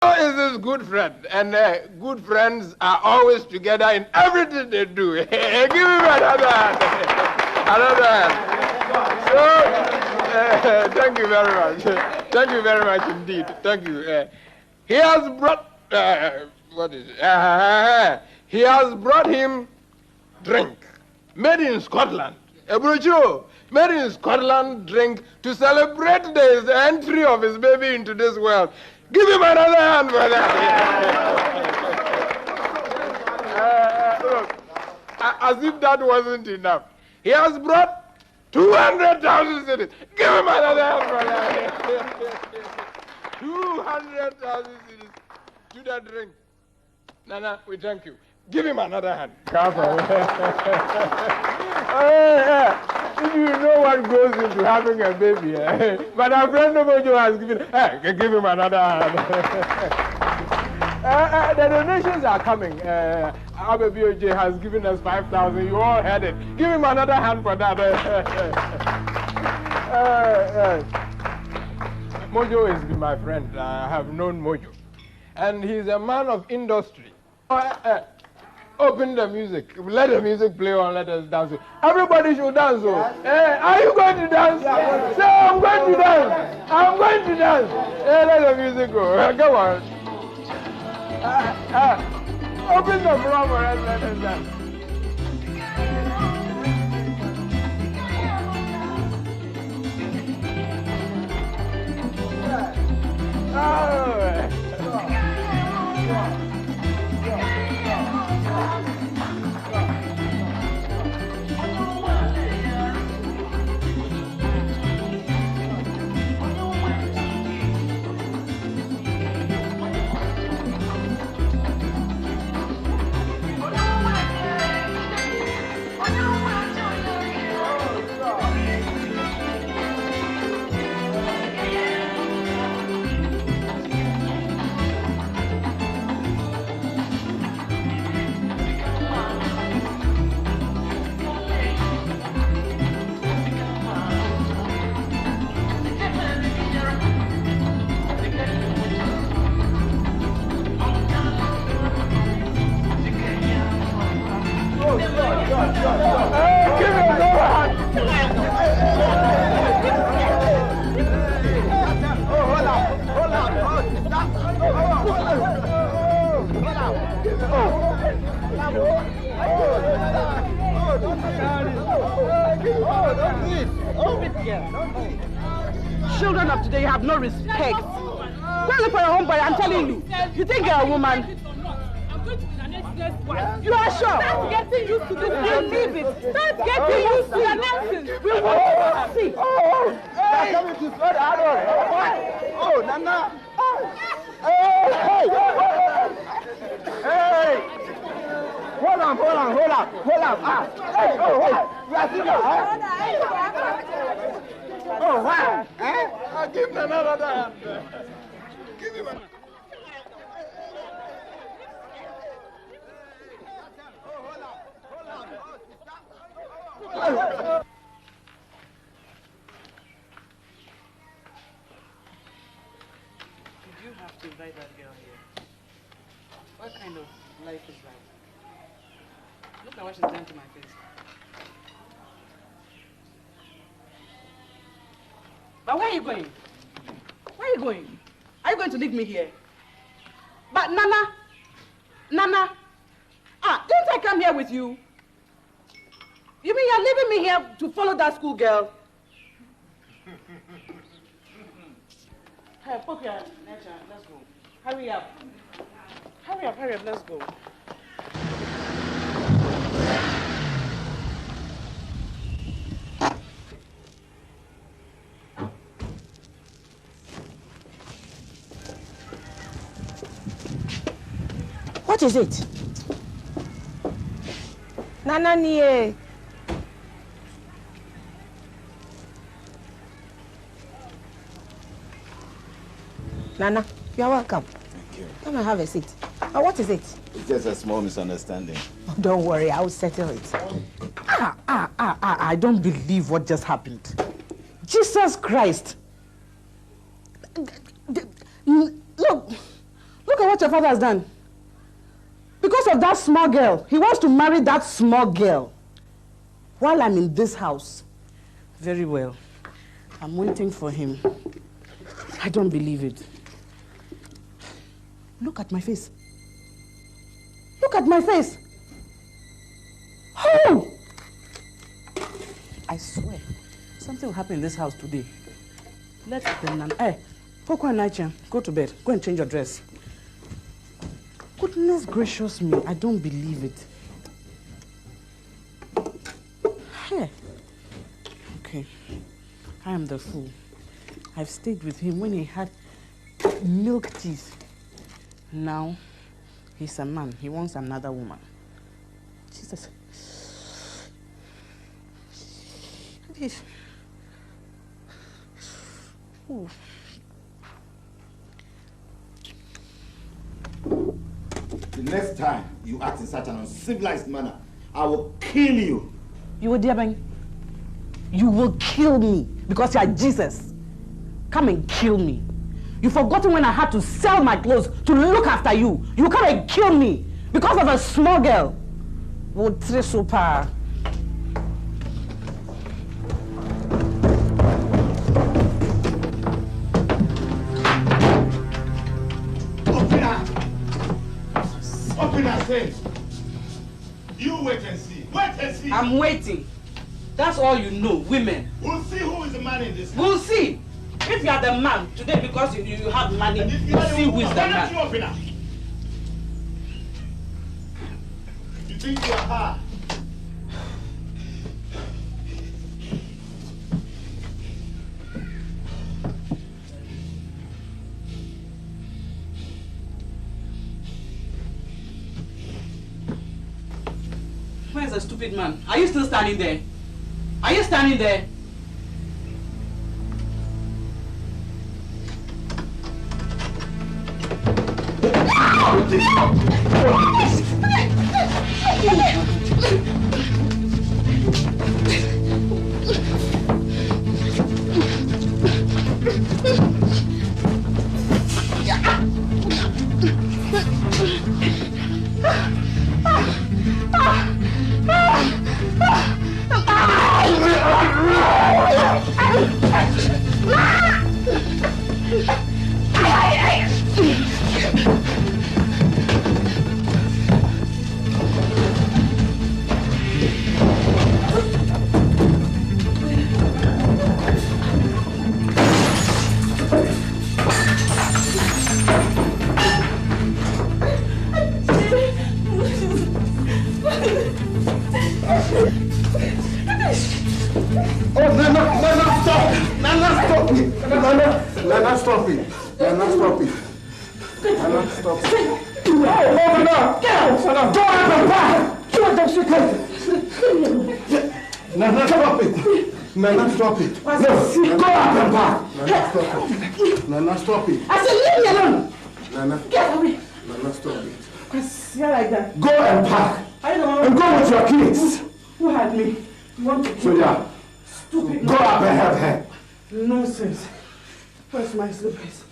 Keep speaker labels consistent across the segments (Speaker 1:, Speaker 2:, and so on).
Speaker 1: Is his good friend, and good friends are always together in everything they do. Give him another hand. Another hand. So, thank you very much. Thank you very much indeed. Thank you. He has brought, what is it? He has brought him drink made in Scotland. A brochure made in Scotland drink to celebrate the entry of his baby into this world. Give him another hand for that. Look, as if that wasn't enough. He has brought 200,000 cities. Give him another hand for that. 200,000 cities to that drink. Nana, we thank you. Give him another hand. If you know what goes into having a baby, but our friend Mojo has given, give him another hand. The donations are coming. ABBOJ has given us 5,000. You all heard it. Give him another hand for that. Mojo has been my friend. I have known Mojo. And he's a man of industry. Open the music. Let the music play on. Let us dance. Everybody should dance. Are you going to dance? Say, I'm going to dance. I'm going to dance. Let the music go. Come on. Open the floor for us. Let us dance.
Speaker 2: Children of today have no respect. Go look for your homeboy, I'm telling you. You think you're a woman?
Speaker 3: I'm going to be the next wife.
Speaker 2: You are sure?
Speaker 3: Start getting used to this.
Speaker 2: Believe it.
Speaker 3: Start getting used to the next.
Speaker 2: We want to see.
Speaker 1: They're coming to slow the adult. Oh, Nana. Hey. Hold on. Hey, you are serious, Oh, wow. I'll give him another hand. Give him another.
Speaker 2: Did you have to invite that girl here? What kind of life is that? Look at what she's done to my face. But where are you going? Where are you going? Are you going to leave me here? But Nana, didn't I come here with you? You mean you're leaving me here to follow that school girl? Hey, put your nature, let's go. Hurry up, let's go.
Speaker 4: What is it? Nana nie. Nana, you are welcome.
Speaker 5: Thank you.
Speaker 4: Come and have a seat. What is it?
Speaker 5: It's just a small misunderstanding.
Speaker 4: Oh, don't worry, I will settle it. I don't believe what just happened. Jesus Christ. Look,
Speaker 2: what your father has done? Because of that small girl. He wants to marry that small girl. While I'm in this house. Very well. I'm waiting for him. I don't believe it. Look at my face. Look at my face. Oh! I swear, something will happen in this house today. Let them... Hey, Coco and Naichan, go to bed. Go and change your dress. Goodness gracious me, I don't believe it. Hey. Okay, I am the fool. I've stayed with him when he had milk teeth. Now, he's a man. He wants another woman. Jesus. Ooh.
Speaker 5: The next time you act in such an uncivilized manner, I will kill you.
Speaker 2: You will, dear Ben? You will kill me because you are Jesus. Come and kill me. You've forgotten when I had to sell my clothes to look after you. You come and kill me because of a small girl. Super.
Speaker 5: Open our things. You wait and see. Wait and see.
Speaker 2: I'm waiting. That's all you know, women.
Speaker 5: We'll see who is the man in this house.
Speaker 2: We'll see. If you are the man today because you have money, we'll see who is the man.
Speaker 5: You open up? You think you are hard?
Speaker 2: Where's the stupid man? Are you still standing there? Are you standing there?
Speaker 5: Stop it. No, go up and back. Nana, stop it.
Speaker 2: I said, leave me alone.
Speaker 5: Nana.
Speaker 2: Get away.
Speaker 5: Nana, stop it.
Speaker 2: You're like that.
Speaker 5: Go and pack.
Speaker 2: I know.
Speaker 5: And go with your kids.
Speaker 2: Who had me? You want to
Speaker 5: so yeah.
Speaker 2: Stupid.
Speaker 5: Go up and help her.
Speaker 2: Nonsense. Where's my slippers?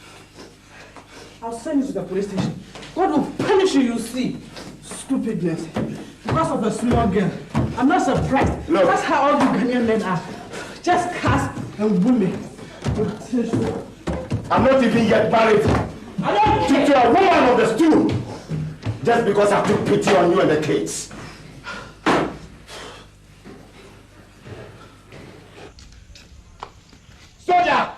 Speaker 2: I'll send you to the police station. God will punish you, you see. Stupidness. Because of a small girl. I'm not surprised.
Speaker 5: Look.
Speaker 2: That's how all the Ghanaian men are. Just cast and women.
Speaker 5: I'm not even yet married to a woman on the stool. Just because I took pity on you and the kids. Soldier!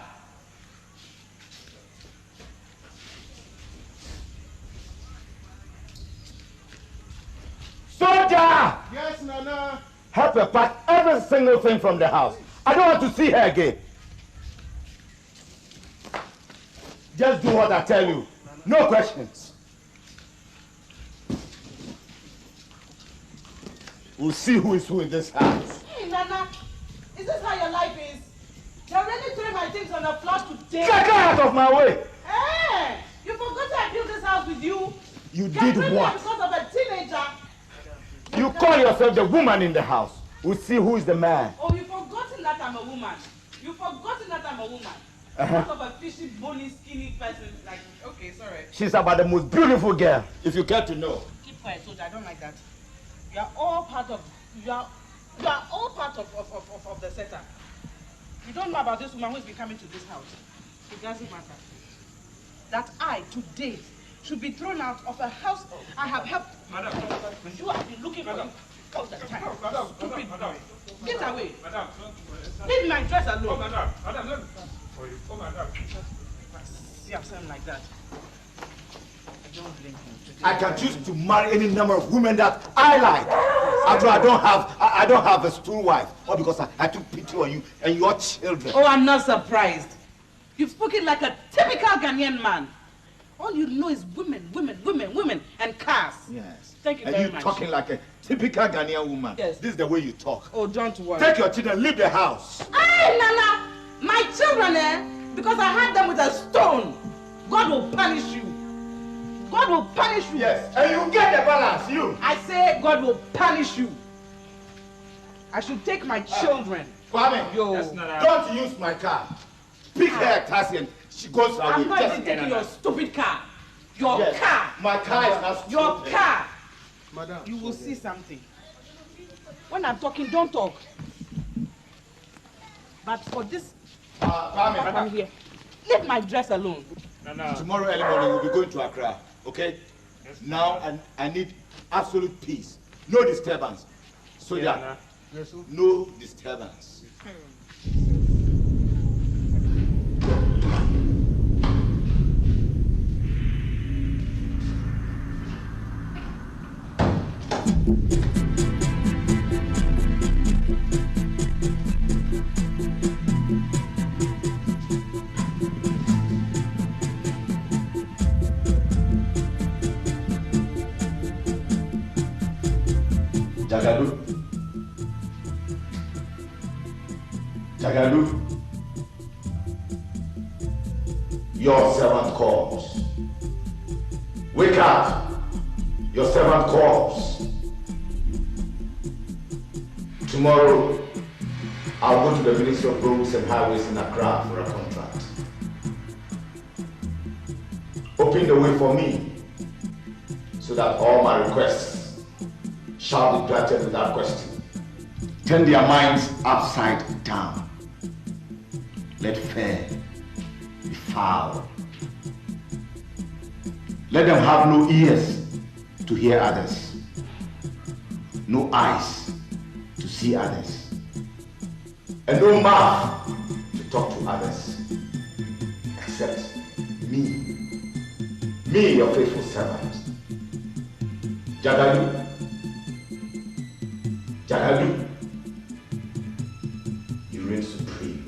Speaker 5: Soldier!
Speaker 1: Yes, Nana.
Speaker 5: Help her pack every single thing from the house. I don't want to see her again. Just do what I tell you. No questions. We'll see who is who in this house.
Speaker 2: Hey, Nana, is this how your life is? You're already throwing my things on the floor today.
Speaker 5: Get out of my way!
Speaker 2: Hey, you forgot I built this house with you.
Speaker 5: You did what?
Speaker 2: Because of a teenager.
Speaker 5: You call yourself the woman in the house. We'll see who is the man.
Speaker 2: Oh, you've forgotten that I'm a woman. You've forgotten that I'm a woman. Part of a fishy, bony, skinny person like me. Okay, sorry.
Speaker 5: She's about the most beautiful girl, if you care to know.
Speaker 2: Keep quiet, soldier. I don't like that. You are all part of the setup. You don't know about this woman who's been coming to this house. It doesn't matter. That I, today, should be thrown out of a house I have helped.
Speaker 3: Madam.
Speaker 2: You have been looking for you all the time.
Speaker 3: Madam.
Speaker 2: Stupid
Speaker 3: Madam.
Speaker 2: boy. Get away.
Speaker 3: Madam.
Speaker 2: Leave my dress alone.
Speaker 3: Oh, madam. Madam, no. Oh, madam.
Speaker 2: See, I'm saying like that. I don't blame you.
Speaker 5: I can choose to marry any number of women that I like. After I don't have a stool wife, or because I took pity on you and your children.
Speaker 2: Oh, I'm not surprised. You've spoken like a typical Ghanaian man. All you know is women, and cars.
Speaker 5: Yes.
Speaker 2: Thank you very much.
Speaker 5: And you talking like a typical Ghanaian woman.
Speaker 2: Yes.
Speaker 5: This is the way you talk.
Speaker 2: Oh, don't worry.
Speaker 5: Take your children, leave the house.
Speaker 2: Hey, Nana! My children, because I had them with a stone. God will punish you. God will punish you.
Speaker 5: Yes, and you get the balance, you.
Speaker 2: I say God will punish you. I should take my children.
Speaker 5: Kwame, don't use my car. Pick her a taxi and she goes away.
Speaker 2: I'm not even taking your stupid car. Your car.
Speaker 5: My car is not stupid.
Speaker 2: Your car.
Speaker 1: Madam.
Speaker 2: You will see something. When I'm talking, don't talk. But for this, I'm here. Leave my dress alone.
Speaker 5: Tomorrow early morning we'll be going to Accra, okay? Yes. Now I need absolute peace. No disturbance. So that no disturbance. Jagadu, your servant calls. Wake up, your servant calls. Tomorrow, I'll go to the Ministry of Roads and Highways in Accra for a contract. Open the way for me so that all my requests shall be granted without question. Turn their minds upside down. Let fair be foul. Let them have no ears to hear others, no eyes to see others, and no mouth to talk to others, except me, your faithful servant. Jagadu, you reign supreme.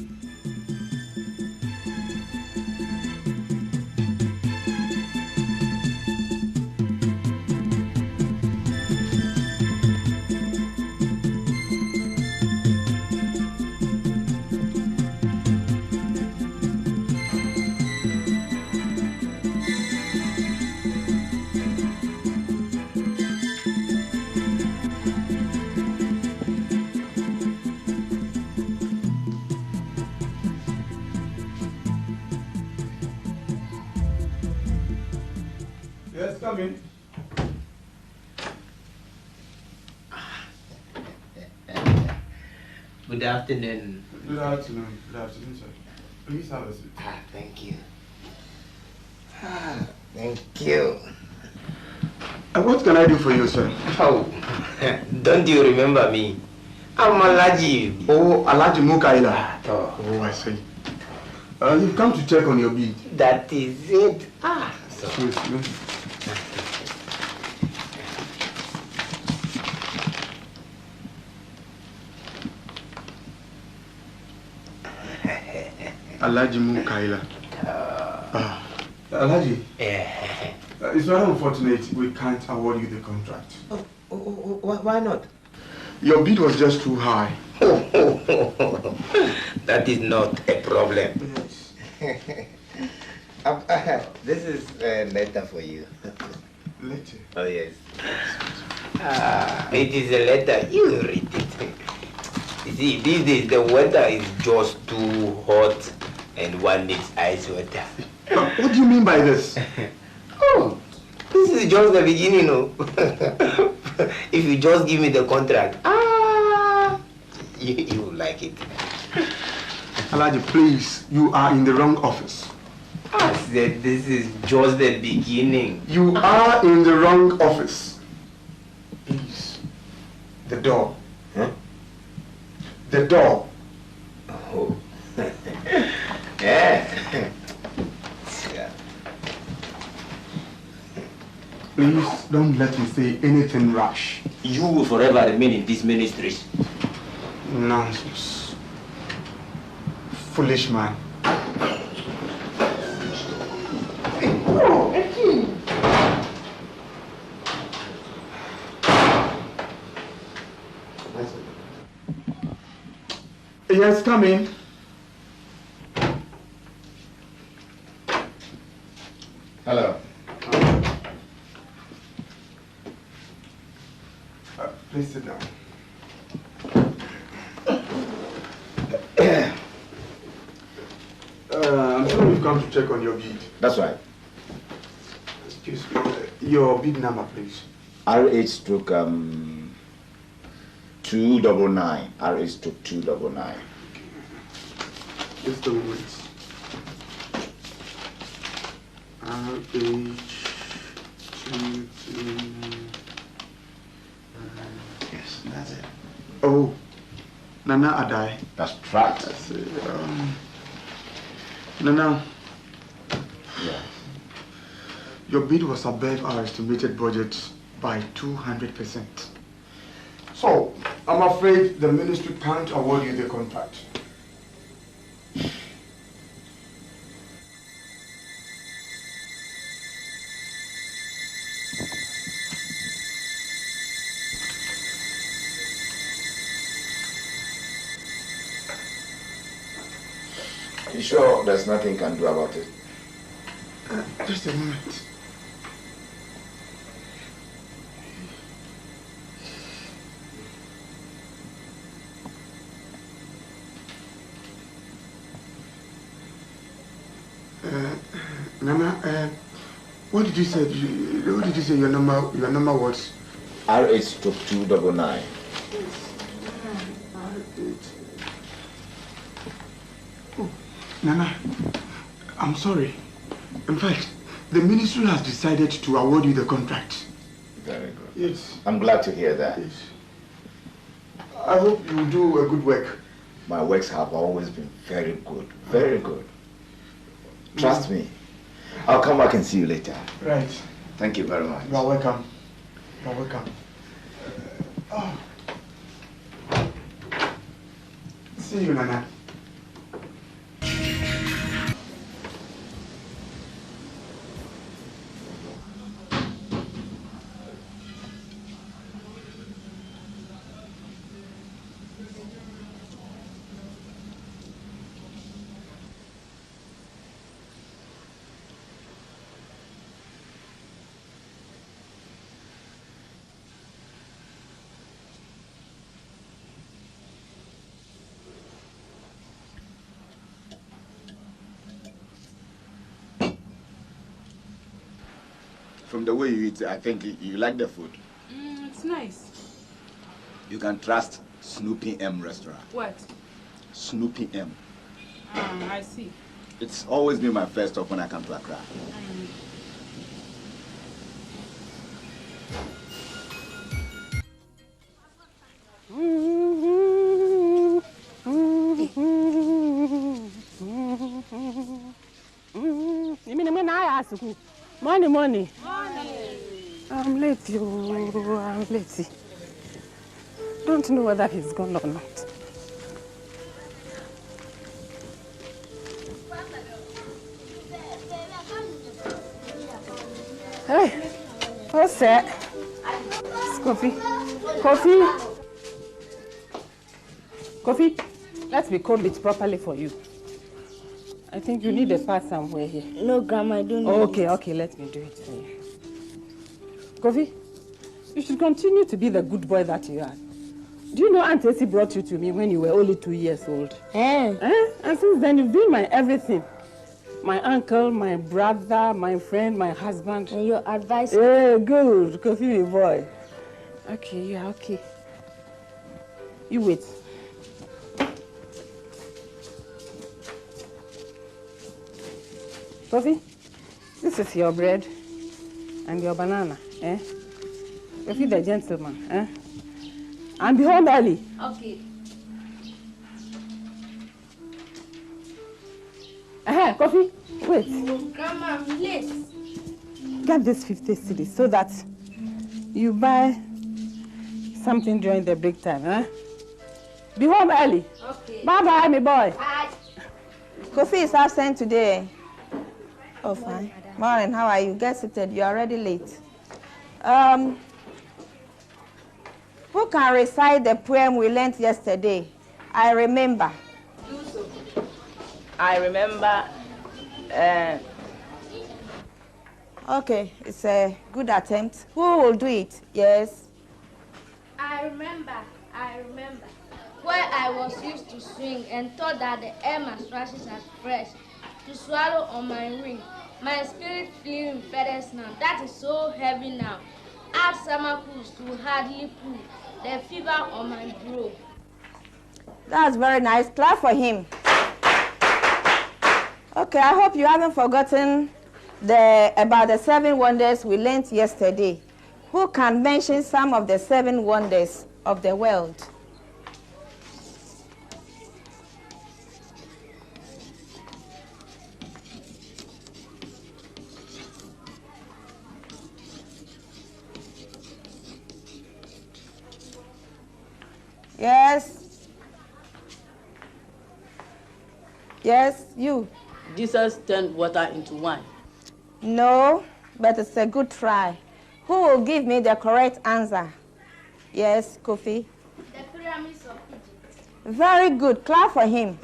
Speaker 6: Good afternoon.
Speaker 7: Good afternoon. Good afternoon, sir. Please have a seat.
Speaker 6: Thank you. Thank you.
Speaker 7: What can I do for you, sir?
Speaker 6: Oh, don't you remember me? I'm Alaji.
Speaker 7: Oh, Alaji Mukaila.
Speaker 6: Oh,
Speaker 7: I see. You've come to check on your bid.
Speaker 6: That is it. So.
Speaker 7: Alaji Mukaila. Alaji. It's very unfortunate we can't award you the contract.
Speaker 6: Why not?
Speaker 7: Your bid was just too high.
Speaker 6: That is not a problem.
Speaker 7: Yes.
Speaker 6: This is a letter for you.
Speaker 7: Letter?
Speaker 6: Oh, yes. It is a letter. You read it. You see, these days the weather is just too hot and one needs ice water.
Speaker 7: What do you mean by this?
Speaker 6: Oh, this is just the beginning, no? If you just give me the contract, you will like it.
Speaker 7: Alaji, please, you are in the wrong office.
Speaker 6: I said this is just the beginning.
Speaker 7: You are in the wrong office. Please. The door.
Speaker 6: Huh?
Speaker 7: The door.
Speaker 6: Oh. Yeah.
Speaker 7: Please don't let me say anything rash.
Speaker 6: You will forever remain in these ministries.
Speaker 7: Nonsense. Foolish man. Yes, come in.
Speaker 5: Hello.
Speaker 7: Please sit down. I'm sure you've come to check on your bid.
Speaker 5: That's right.
Speaker 7: Excuse me. Your bid number, please.
Speaker 5: RH-299. RH-299.
Speaker 7: Just a moment. RH-299.
Speaker 5: Yes, that's it.
Speaker 7: Oh, Nana Adai.
Speaker 5: That's right.
Speaker 7: That's it. Nana.
Speaker 5: Yeah.
Speaker 7: Your bid was above our estimated budget by 200%. So, I'm afraid the ministry can't award you the contract.
Speaker 5: You sure there's nothing you can do about it?
Speaker 7: Just a moment. Nana, what did you say? What did you say your number was?
Speaker 5: RH-299.
Speaker 7: Oh, Nana, I'm sorry. In fact, the ministry has decided to award you the contract.
Speaker 5: Very good.
Speaker 7: Yes.
Speaker 5: I'm glad to hear that.
Speaker 7: Yes. I hope you do a good work.
Speaker 5: My works have always been very good. Very good. Trust me. I'll come back and see you later.
Speaker 7: Right.
Speaker 5: Thank you very much.
Speaker 7: You're welcome. You're welcome. See you, Nana.
Speaker 5: From the way you eat, I think you like the food.
Speaker 2: It's nice.
Speaker 5: You can trust Snoopy M restaurant.
Speaker 2: What?
Speaker 5: Snoopy M.
Speaker 2: I see.
Speaker 5: It's always been my first stop when I come to Accra.
Speaker 4: Money. I'm late, I'm late. Don't know whether he's gone or not. Hey, what's that? It's Kofi. Kofi, let me comb it properly for you. I think you need a part somewhere here.
Speaker 8: No, Grandma, I don't
Speaker 4: know. Okay, let me do it for you. Kofi, you should continue to be the good boy that you are. Do you know Aunt Essie brought you to me when you were only 2 years old?
Speaker 8: Eh?
Speaker 4: And since then, you've been my everything. My uncle, my brother, my friend, my husband.
Speaker 8: And your advice?
Speaker 4: Yeah, good. Kofi, boy. Okay, yeah, okay. You wait. Kofi, this is your bread and your banana, eh? Kofi the gentleman, eh? And be home early.
Speaker 8: Okay.
Speaker 4: Kofi, wait.
Speaker 8: Grandma, I'm late.
Speaker 4: Get this 50 cedis so that you buy something during the break time, eh? Be home early.
Speaker 8: Okay.
Speaker 4: Bye-bye, my boy.
Speaker 8: Bye.
Speaker 9: Kofi is absent today. Oh, fine. Morning, how are you? Get seated. You're already late. Who can recite the poem we learnt yesterday? I remember.
Speaker 2: Do so. I remember.
Speaker 9: Okay, it's a good attempt. Who will do it? Yes.
Speaker 8: I remember. Where I was used to swing and thought that the air must rush as fresh to swallow on my wing. My spirit flew in feathers now. That is so heavy now. Add summer cools to hardly pull the fever on my brow.
Speaker 9: That's very nice. Clap for him. Okay, I hope you haven't forgotten about the 7 wonders we learnt yesterday. Who can mention some of the 7 wonders of the world? Yes. Yes, you.
Speaker 2: Jesus turned water into wine.
Speaker 9: No, but it's a good try. Who will give me the correct answer? Yes, Kofi.
Speaker 8: The pyramids of Egypt.
Speaker 9: Very good. Clap for him.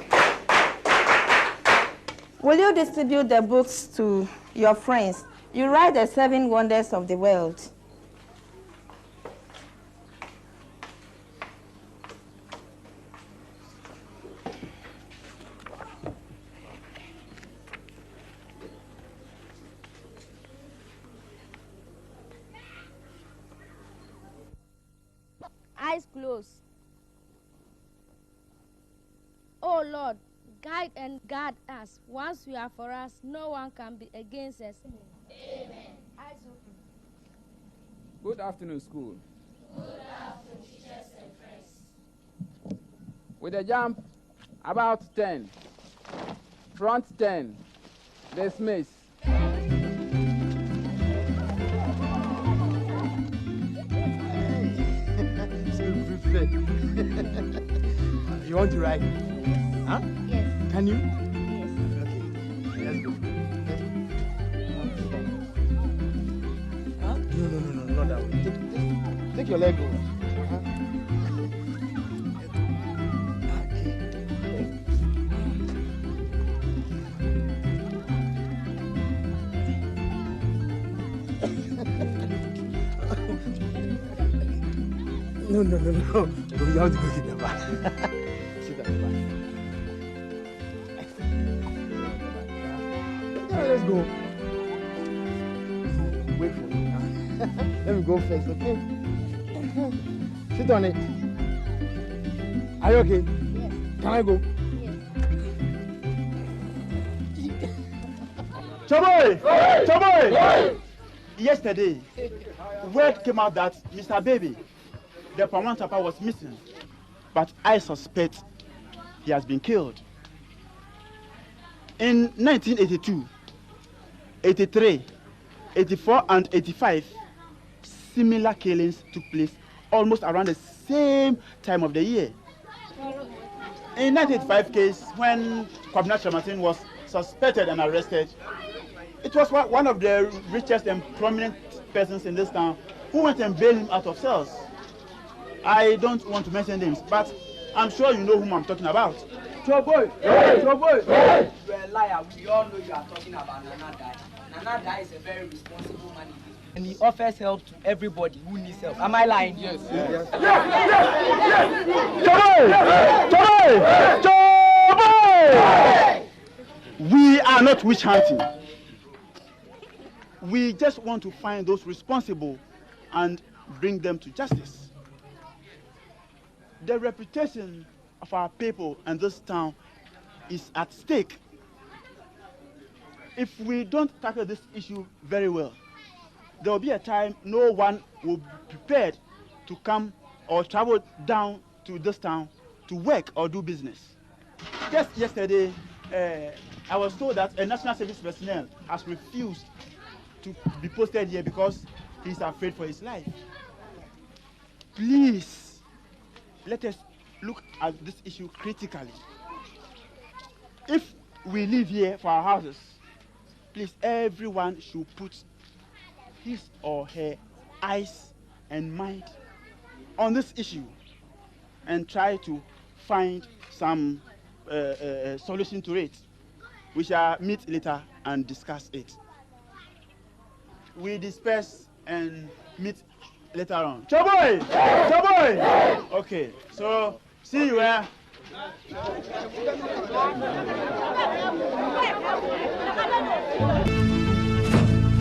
Speaker 9: Will you distribute the books to your friends? You write the 7 wonders of the world.
Speaker 8: Eyes closed. Oh Lord, guide and guard us. Once you are for us, no one can be against us. Amen. Eyes open.
Speaker 10: Good afternoon, school.
Speaker 8: Good afternoon, teachers and friends.
Speaker 10: With a jump, about 10. Front 10. Dismiss.
Speaker 7: You want to ride? Huh?
Speaker 8: Yes.
Speaker 7: Can you?
Speaker 8: Yes.
Speaker 7: Okay, let's go. Huh? No, not that way. Take your leg over. No. You have to go in the back. Sit at the back. Yeah, let's go. Wait for me now. Let me go first, okay? Sit on it. Are you okay?
Speaker 8: Yes.
Speaker 7: Can I go?
Speaker 8: Yes.
Speaker 7: Choboy! Choboy! Yesterday, word came out that Mr. Baby, the Pawan Chapa, was missing, but I suspect he has been killed. In 1982, 83, 84, and 85, similar killings took place almost around the same time of the year. In 1985 case, when Kwabena Chamatin was suspected and arrested, it was one of the richest and prominent persons in this town who went and bailed him out of cells. I don't want to mention names, but I'm sure you know whom I'm talking about.
Speaker 11: Choboy! Hey! Choboy! Hey! You're a liar. We all know you are talking about Nana Dai. Nana Dai is a very responsible man.
Speaker 12: and he offers help to everybody who needs help. Am I lying?
Speaker 3: Yes.
Speaker 7: We are not witch hunting. We just want to find those responsible and bring them to justice. The reputation of our people and this town is at stake. If we don't tackle this issue very well, there will be a time no one will be prepared to come or travel down to this town to work or do business. Just yesterday, I was told that a national service personnel has refused to be posted here because he's afraid for his life. Please, let us look at this issue critically. If we live here for our houses, please, everyone should put his or her eyes and mind on this issue and try to find some solution to it. We shall meet later and discuss it. We disperse and meet later on. Choboy! Choboy! Okay, so see you where.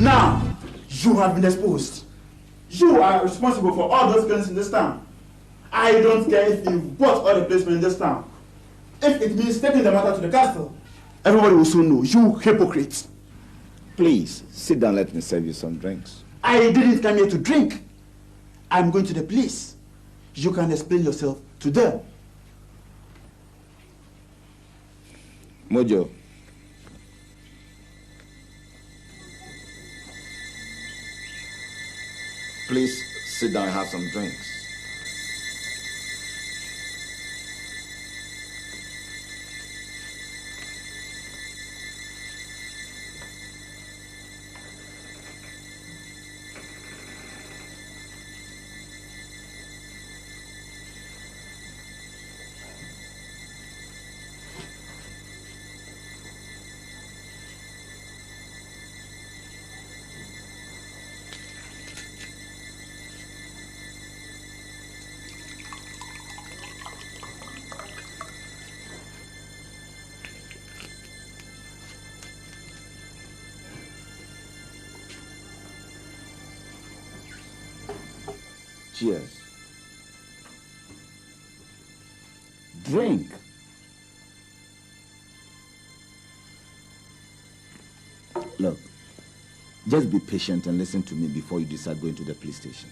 Speaker 7: Now, you have been exposed. You are responsible for all those places in this town. I don't care if you bought all the placement in this town. If it means taking the matter to the castle, everybody will soon know. You hypocrites.
Speaker 5: Please, sit down, let me serve you some drinks.
Speaker 7: I didn't come here to drink. I'm going to the police. You can explain yourself to them.
Speaker 5: Mojo. Please sit down and have some drinks. Cheers. Drink. Look, just be patient and listen to me before you decide going to the police station.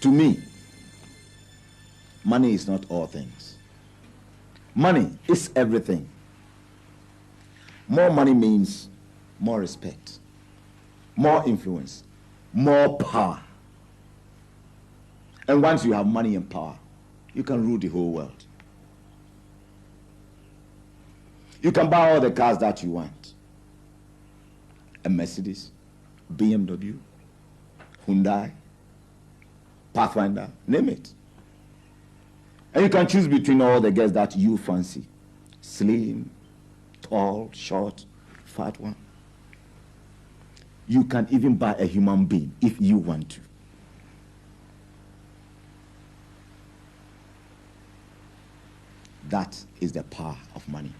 Speaker 5: To me, money is not all things. Money is everything. More money means more respect, more influence, more power. And once you have money and power, you can rule the whole world. You can buy all the cars that you want. A Mercedes, BMW, Hyundai, Pathfinder, name it. And you can choose between all the girls that you fancy. Slim, tall, short, fat one. You can even buy a human being if you want to. That is the power of money.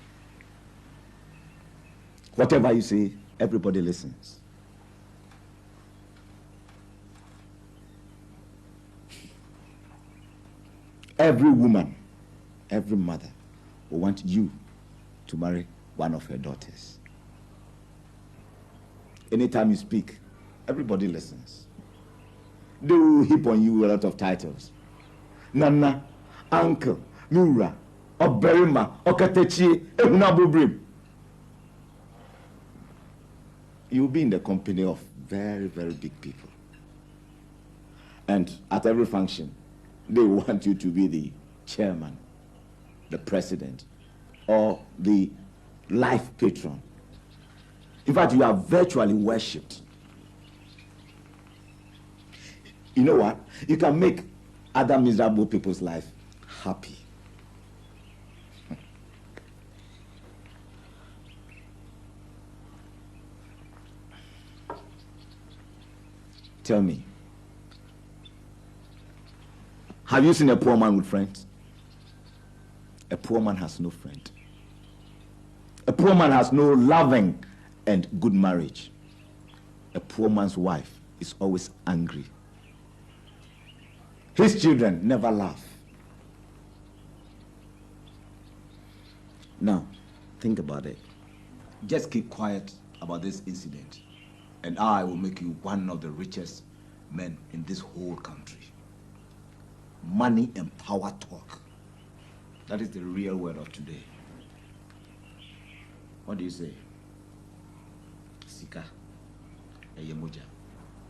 Speaker 5: Whatever you say, everybody listens. Every woman, every mother will want you to marry one of her daughters. Anytime you speak, everybody listens. They will heap on you a lot of titles. Nana, Uncle, Mura, Oberima, Okatechi, Ehunabubrim. You'll be in the company of very, very big people. And at every function, they want you to be the chairman, the president, or the life patron. In fact, you are virtually worshipped. You know what? You can make other miserable people's life happy. Tell me, have you seen a poor man with friends? A poor man has no friend. A poor man has no loving and good marriage. A poor man's wife is always angry. His children never laugh. Now, think about it. Just keep quiet about this incident, and I will make you one of the richest men in this whole country. Money and power talk. That is the real word of today. What do you say? Sika eyemuja.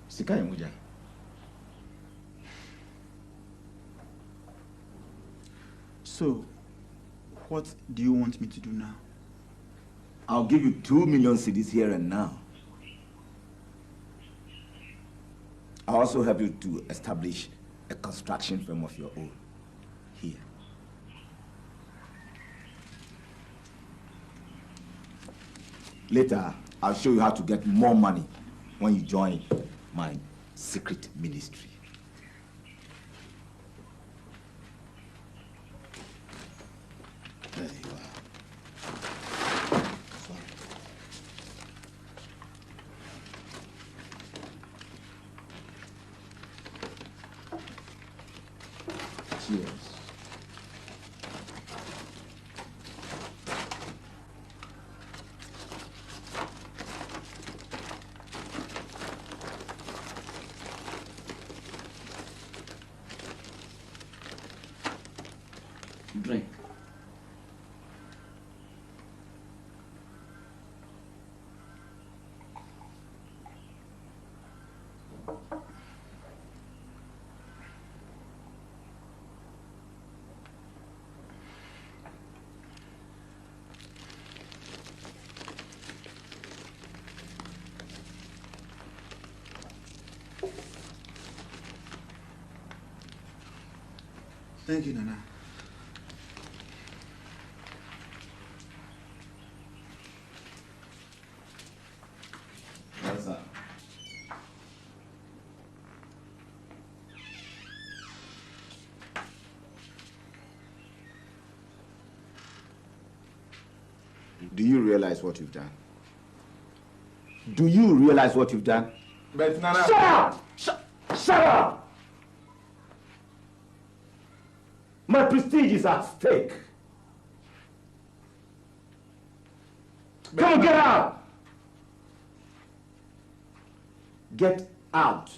Speaker 5: Sika eyemuja.
Speaker 7: So, what do you want me to do now?
Speaker 5: I'll give you 2 million cedis here and now. I'll also help you to establish a construction firm of your own here. Later, I'll show you how to get more money when you join my secret ministry. There you are. Cheers. Drink.
Speaker 7: Thank you, Nana.
Speaker 5: Yes, sir. Do you realize what you've done? Do you realize what you've done?
Speaker 1: But Nana...
Speaker 5: Shut up! Shut up! My prestige is at stake. Come on, get out! Get out.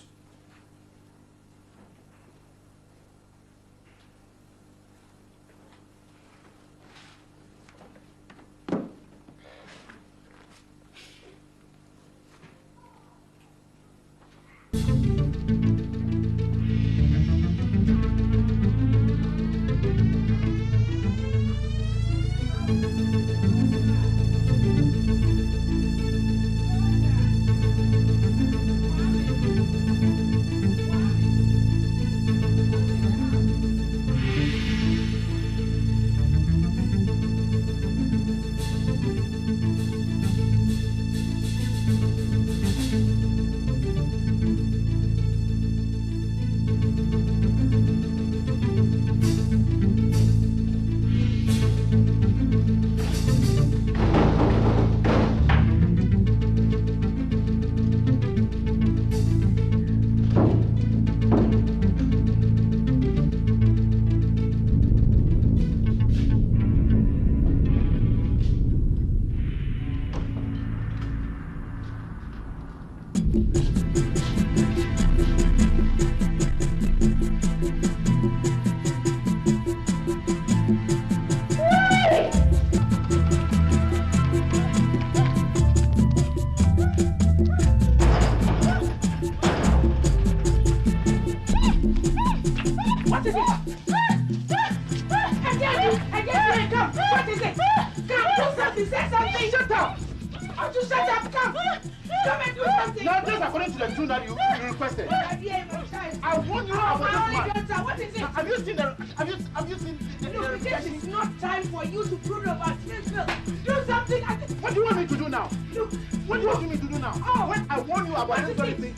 Speaker 2: It's not time for you to prove about yourself. Do something.
Speaker 7: What do you want me to do now?
Speaker 2: Look,
Speaker 7: What do you want me to do now? Oh, when I warn you about this very thing,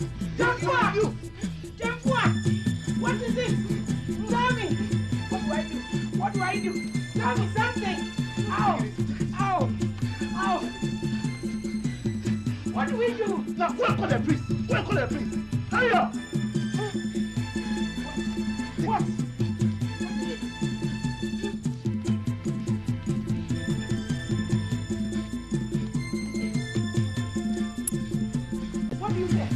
Speaker 7: you.
Speaker 2: What is it? Tell me. What do I do? What do I do? Tell me something. Ow! Ow! Ow! What do we do?
Speaker 7: Now, go and call the priest. Go and call the priest. Hurry up! What?
Speaker 2: What do you say?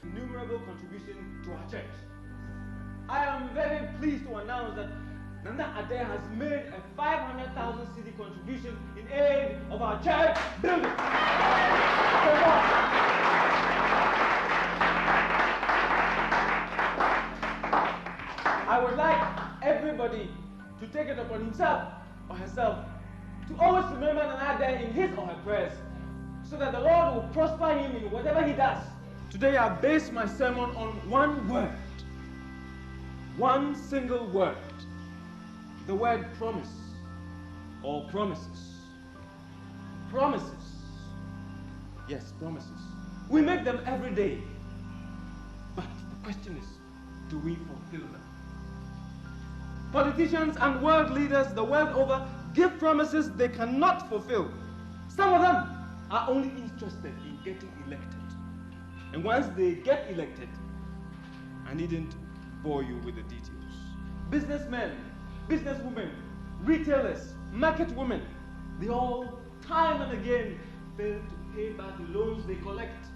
Speaker 13: Innumerable contribution to our church. I am very pleased to announce that Nana Adair has made a 500,000 cedi contribution in aid of our church building. I would like everybody to take it upon himself or herself to always remember Nana Adair in his or her prayers, so that the Lord will prosper him in whatever he does. Today I base my sermon on one word. One single word. The word promise or promises. Promises. Yes, promises. We make them every day. But the question is, do we fulfill them? Politicians and world leaders the world over give promises they cannot fulfill. Some of them are only interested in getting elected. And once they get elected, I needn't bore you with the details. Businessmen, businesswomen, retailers, market women, they all time and again fail to pay back the loans they collect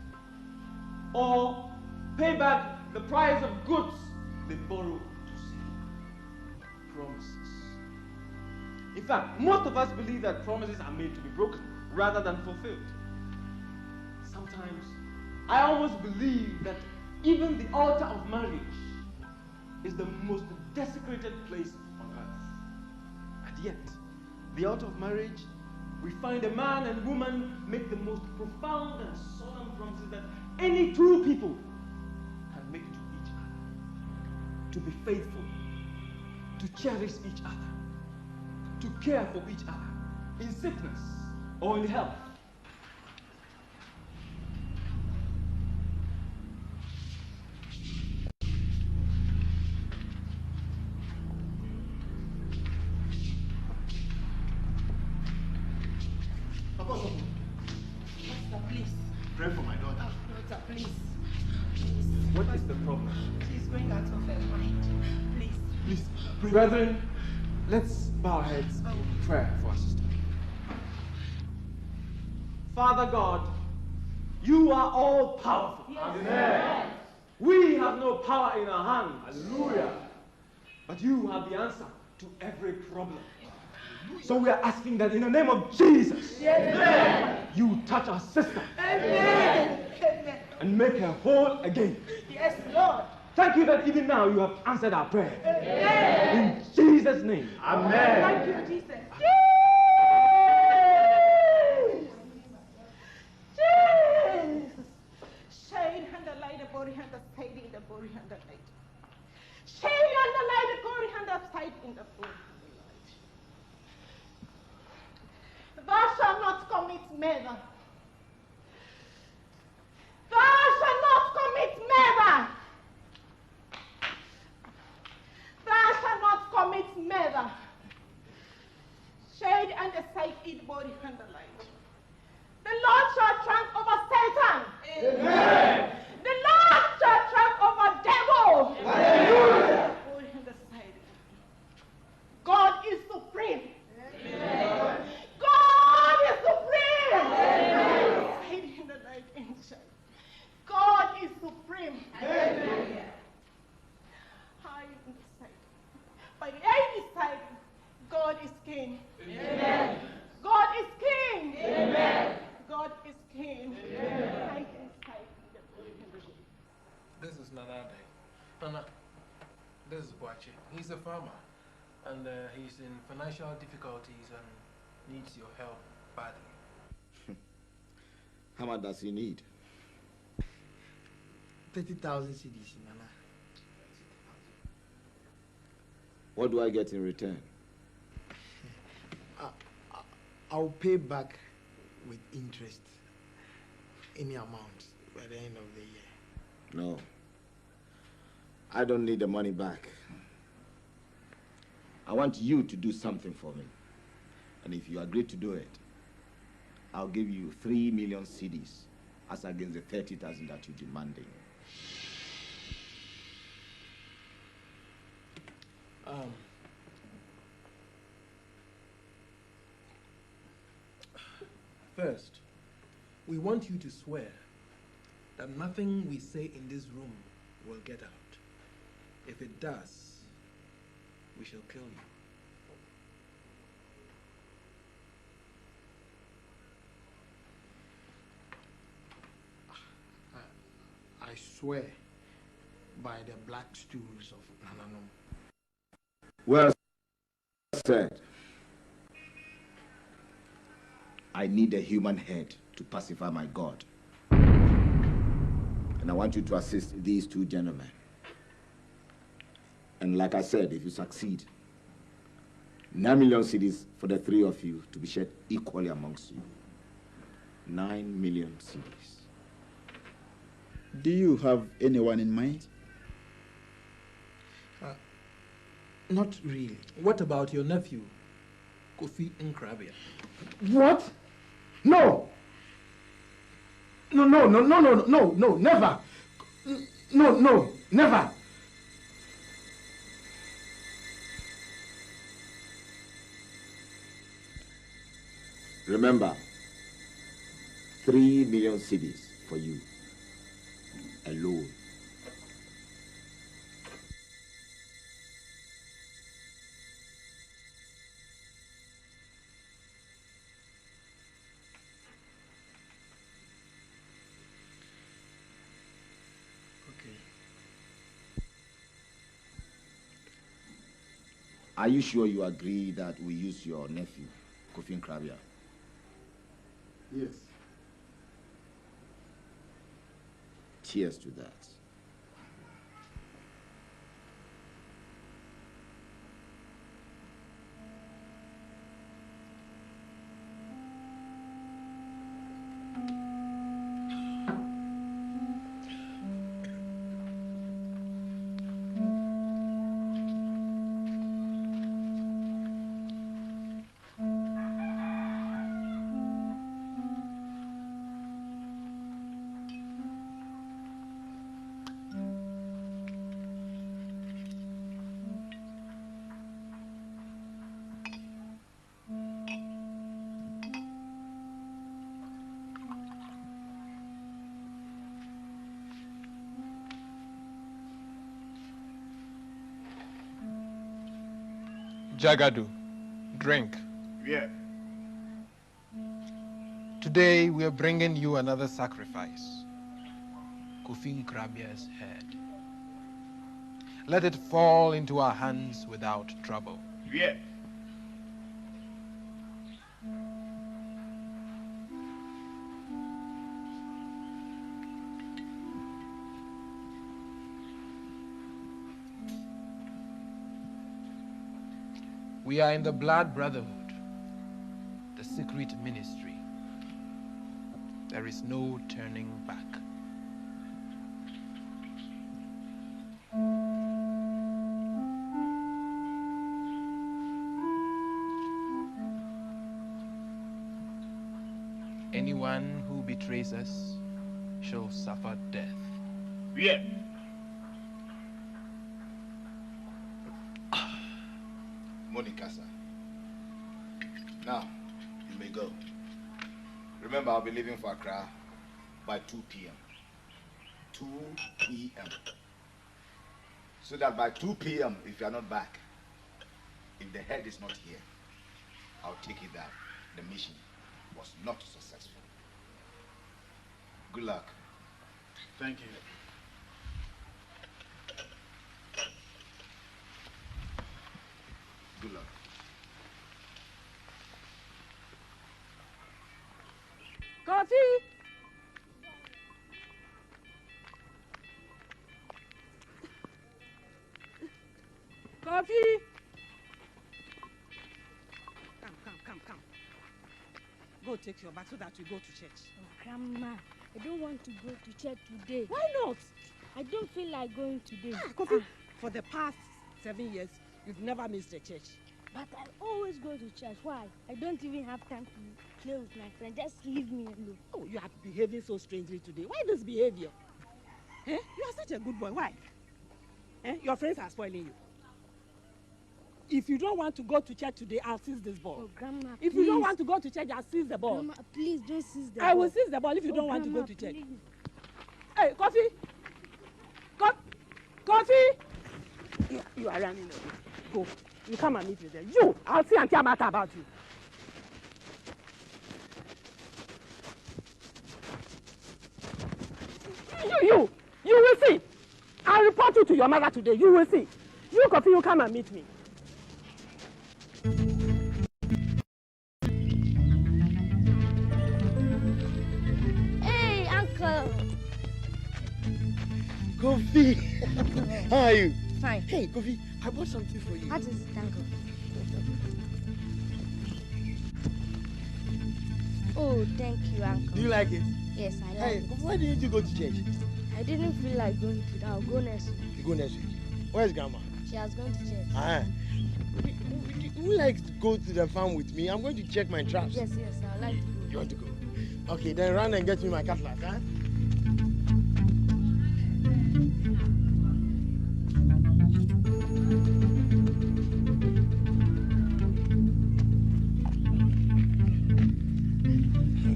Speaker 13: or pay back the price of goods they borrow to sell. Promises. In fact, most of us believe that promises are made to be broken rather than fulfilled. Sometimes I almost believe that even the altar of marriage is the most desecrated place on earth. And yet, the altar of marriage, we find a man and woman make the most profound and solemn promises that any two people can make to each other. To be faithful, to cherish each other, to care for each other, in sickness or in health.
Speaker 7: Pray for my daughter.
Speaker 2: Daughter, please.
Speaker 13: What is the problem?
Speaker 2: She's going out of her mind. Please.
Speaker 13: Please, brethren, let's bow our heads in prayer for our sister. Father God, you are all powerful.
Speaker 2: Yes.
Speaker 13: Amen. We have no power in our hands. Hallelujah. But you have the answer to every problem. So we are asking that in the name of Jesus,
Speaker 2: Amen.
Speaker 13: You touch our sister.
Speaker 2: Amen.
Speaker 13: And make her whole again.
Speaker 2: Yes, Lord.
Speaker 13: Thank you that even now you have answered our prayer.
Speaker 2: Amen.
Speaker 13: In Jesus' name. Amen.
Speaker 2: Thank you, Jesus. Jesus. Shade and the light, the body and the side in the body and the light. Shade and the light, the body and the side in the body. Thou shalt not commit murder. Thou shalt not commit murder. Thou shalt not commit murder. Shade and the sight eat body and the light. The Lord shall triumph over Satan. Amen. The Lord shall triumph over devil. Hallelujah. Body and the sight. God is supreme. Amen. God is supreme. Amen. Hide in the light inside. God is supreme. Amen. Hide in the sight. By the age side, God is king. Amen. God is king. Amen. God is king. Amen. Hide inside.
Speaker 14: This is Nana Adair. Nana, this is Boache. He's a farmer, and he's in financial difficulties and needs your help badly.
Speaker 5: How much does he need?
Speaker 15: 30,000 cedis, Nana.
Speaker 5: What do I get in return?
Speaker 15: I'll pay back with interest any amount by the end of the year.
Speaker 5: No. I don't need the money back. I want you to do something for me. And if you agree to do it, I'll give you 3 million cedis as against the 30,000 that you're demanding.
Speaker 14: First, we want you to swear that nothing we say in this room will get out. If it does, we shall kill you.
Speaker 15: I swear by the black stools of Nananum.
Speaker 5: Well said. I need a human head to pacify my God. And I want you to assist these two gentlemen. And like I said, if you succeed, 9 million cedis for the three of you to be shared equally amongst you. 9 million cedis.
Speaker 7: Do you have anyone in mind?
Speaker 15: Not really.
Speaker 14: What about your nephew, KOFI NKRABEA?
Speaker 15: What? No! No, never! No, never!
Speaker 5: Remember, 3 million cedis for you, alone. Are you sure you agree that we use your nephew, KOFI NKRABEA?
Speaker 7: Yes.
Speaker 5: Cheers to that.
Speaker 14: Jagadu, drink.
Speaker 5: Yeah.
Speaker 14: Today we are bringing you another sacrifice, KOFI NKRABEA's head. Let it fall into our hands without trouble.
Speaker 5: Yeah.
Speaker 14: We are in the blood brotherhood, the secret ministry. There is no turning back. Anyone who betrays us shall suffer death.
Speaker 5: Yeah. Monica, sir. Now, you may go. Remember, I'll be leaving for Accra by 2 p.m. 2 p.m. So that by 2 p.m., if you are not back, if the head is not here, I'll take it that the mission was not successful. Good luck.
Speaker 7: Thank you.
Speaker 5: Good luck.
Speaker 2: KOFI! Kofi! Come. Go take your bag so that we go to church.
Speaker 8: Oh, Grandma, I don't want to go to church today.
Speaker 2: Why not?
Speaker 8: I don't feel like going today.
Speaker 2: Kofi, for the past 7 years, you've never missed a church.
Speaker 8: But I always go to church. Why? I don't even have time to play with my friends. Just leave me alone.
Speaker 2: Oh, you are behaving so strangely today. Why this behavior? You are such a good boy. Why? Your friends are spoiling you. If you don't want to go to church today, I'll seize this ball.
Speaker 8: Oh, Grandma,
Speaker 2: if you don't want to go to church, I'll seize the ball.
Speaker 8: Grandma, please don't seize the ball.
Speaker 2: I will seize the ball if you don't want to go to church. Hey, Coffee! Coffee! You are running away. Go. You come and meet me there. You! I'll see Auntie Amata about you. You will see. I'll report you to your mother today. You will see. You, Coffee, you come and meet me.
Speaker 8: Hey, Uncle.
Speaker 15: Kofi, how are you?
Speaker 8: Fine.
Speaker 15: Hey, Kofi, I bought something for you.
Speaker 8: What is it, Uncle? Oh, thank you, Uncle.
Speaker 15: Do you like it?
Speaker 8: Yes, I like
Speaker 15: Hey,
Speaker 8: it.
Speaker 15: why didn't you go to church?
Speaker 8: I didn't feel like going today. I'll go next week.
Speaker 15: You go next week. Where's Grandma?
Speaker 8: She has gone to church.
Speaker 15: Would you like to go to the farm with me? I'm going to check my traps.
Speaker 8: Yes, I'd like to go.
Speaker 15: You want to go? Okay, then run and get me my cutlass, huh?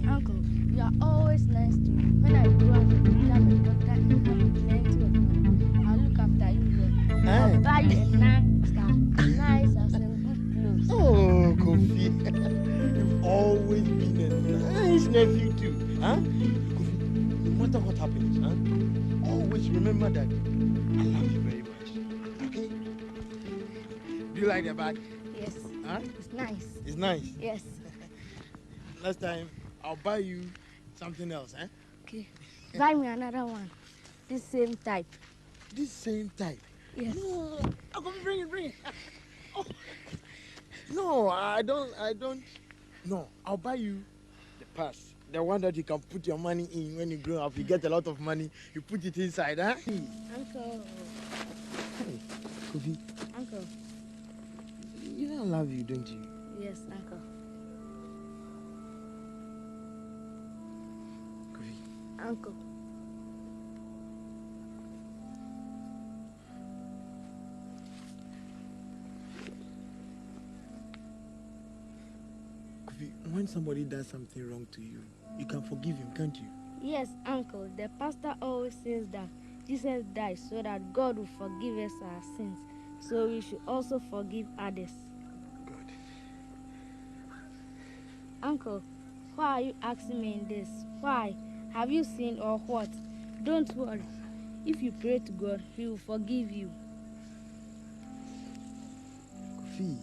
Speaker 8: Uncle, you are always nice to me. When I grow up and become a doctor and have plenty of money, I'll look after you well. I'll buy you a nice car, nice house and good clothes.
Speaker 15: Oh, Kofi, you've always been a nice nephew too, huh? Kofi, no matter what happens, huh? Always remember that I love you very much, okay? Do you like the bag?
Speaker 8: Yes.
Speaker 15: Huh?
Speaker 8: It's nice.
Speaker 15: It's nice?
Speaker 8: Yes.
Speaker 15: Next time, I'll buy you something else, huh?
Speaker 8: Okay. Buy me another one. This same type.
Speaker 15: This same type?
Speaker 8: Yes.
Speaker 15: No. Oh, come bring it. Oh. No, I don't. No, I'll buy you the purse. The one that you can put your money in when you grow up. You get a lot of money, you put it inside, huh?
Speaker 8: Uncle.
Speaker 15: Hey, Kofi.
Speaker 8: Uncle.
Speaker 15: You know I love you, don't you?
Speaker 8: Yes, Uncle.
Speaker 15: Kofi.
Speaker 8: Uncle.
Speaker 15: Kofi, when somebody does something wrong to you, you can forgive him, can't you?
Speaker 8: Yes, Uncle. The pastor always says that Jesus died so that God will forgive us our sins. So we should also forgive others.
Speaker 15: Good.
Speaker 8: Uncle, why are you asking me this? Why? Have you sinned or what? Don't worry. If you pray to God, He will forgive you.
Speaker 15: Kofi.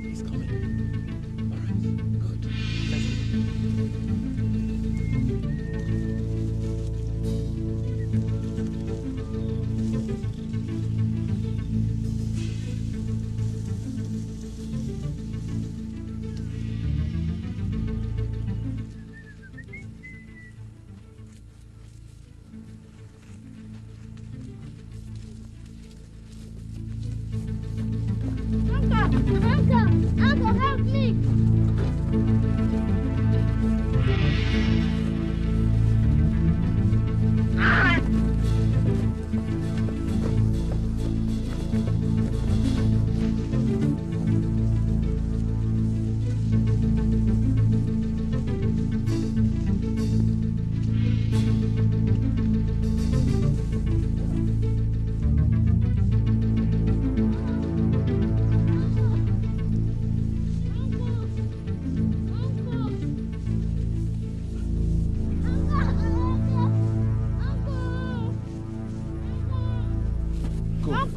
Speaker 15: He's coming. All right, good. Let's go.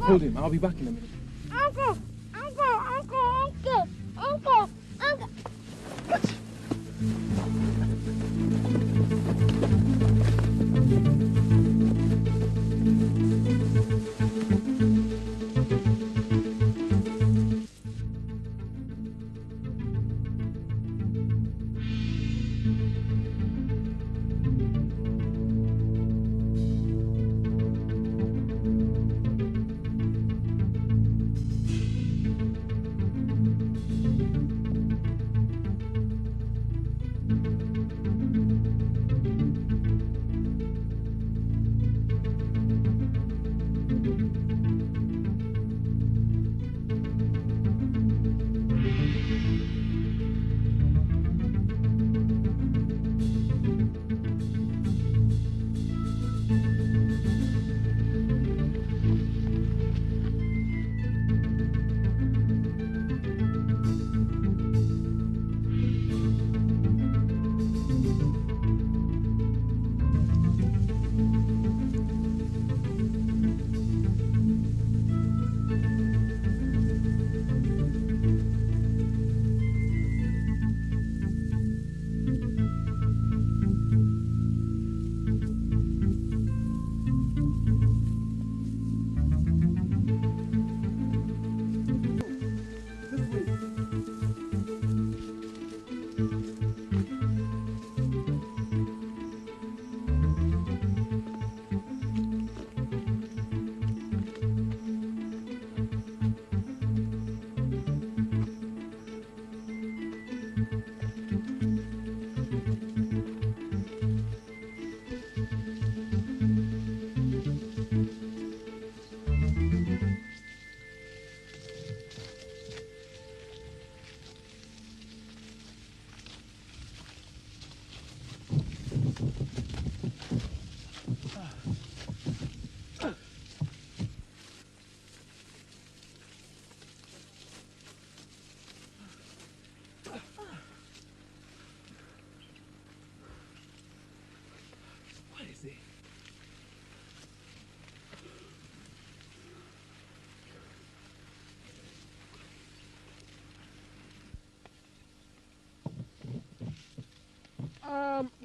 Speaker 13: Hold him. I'll be back in a minute.
Speaker 8: Uncle!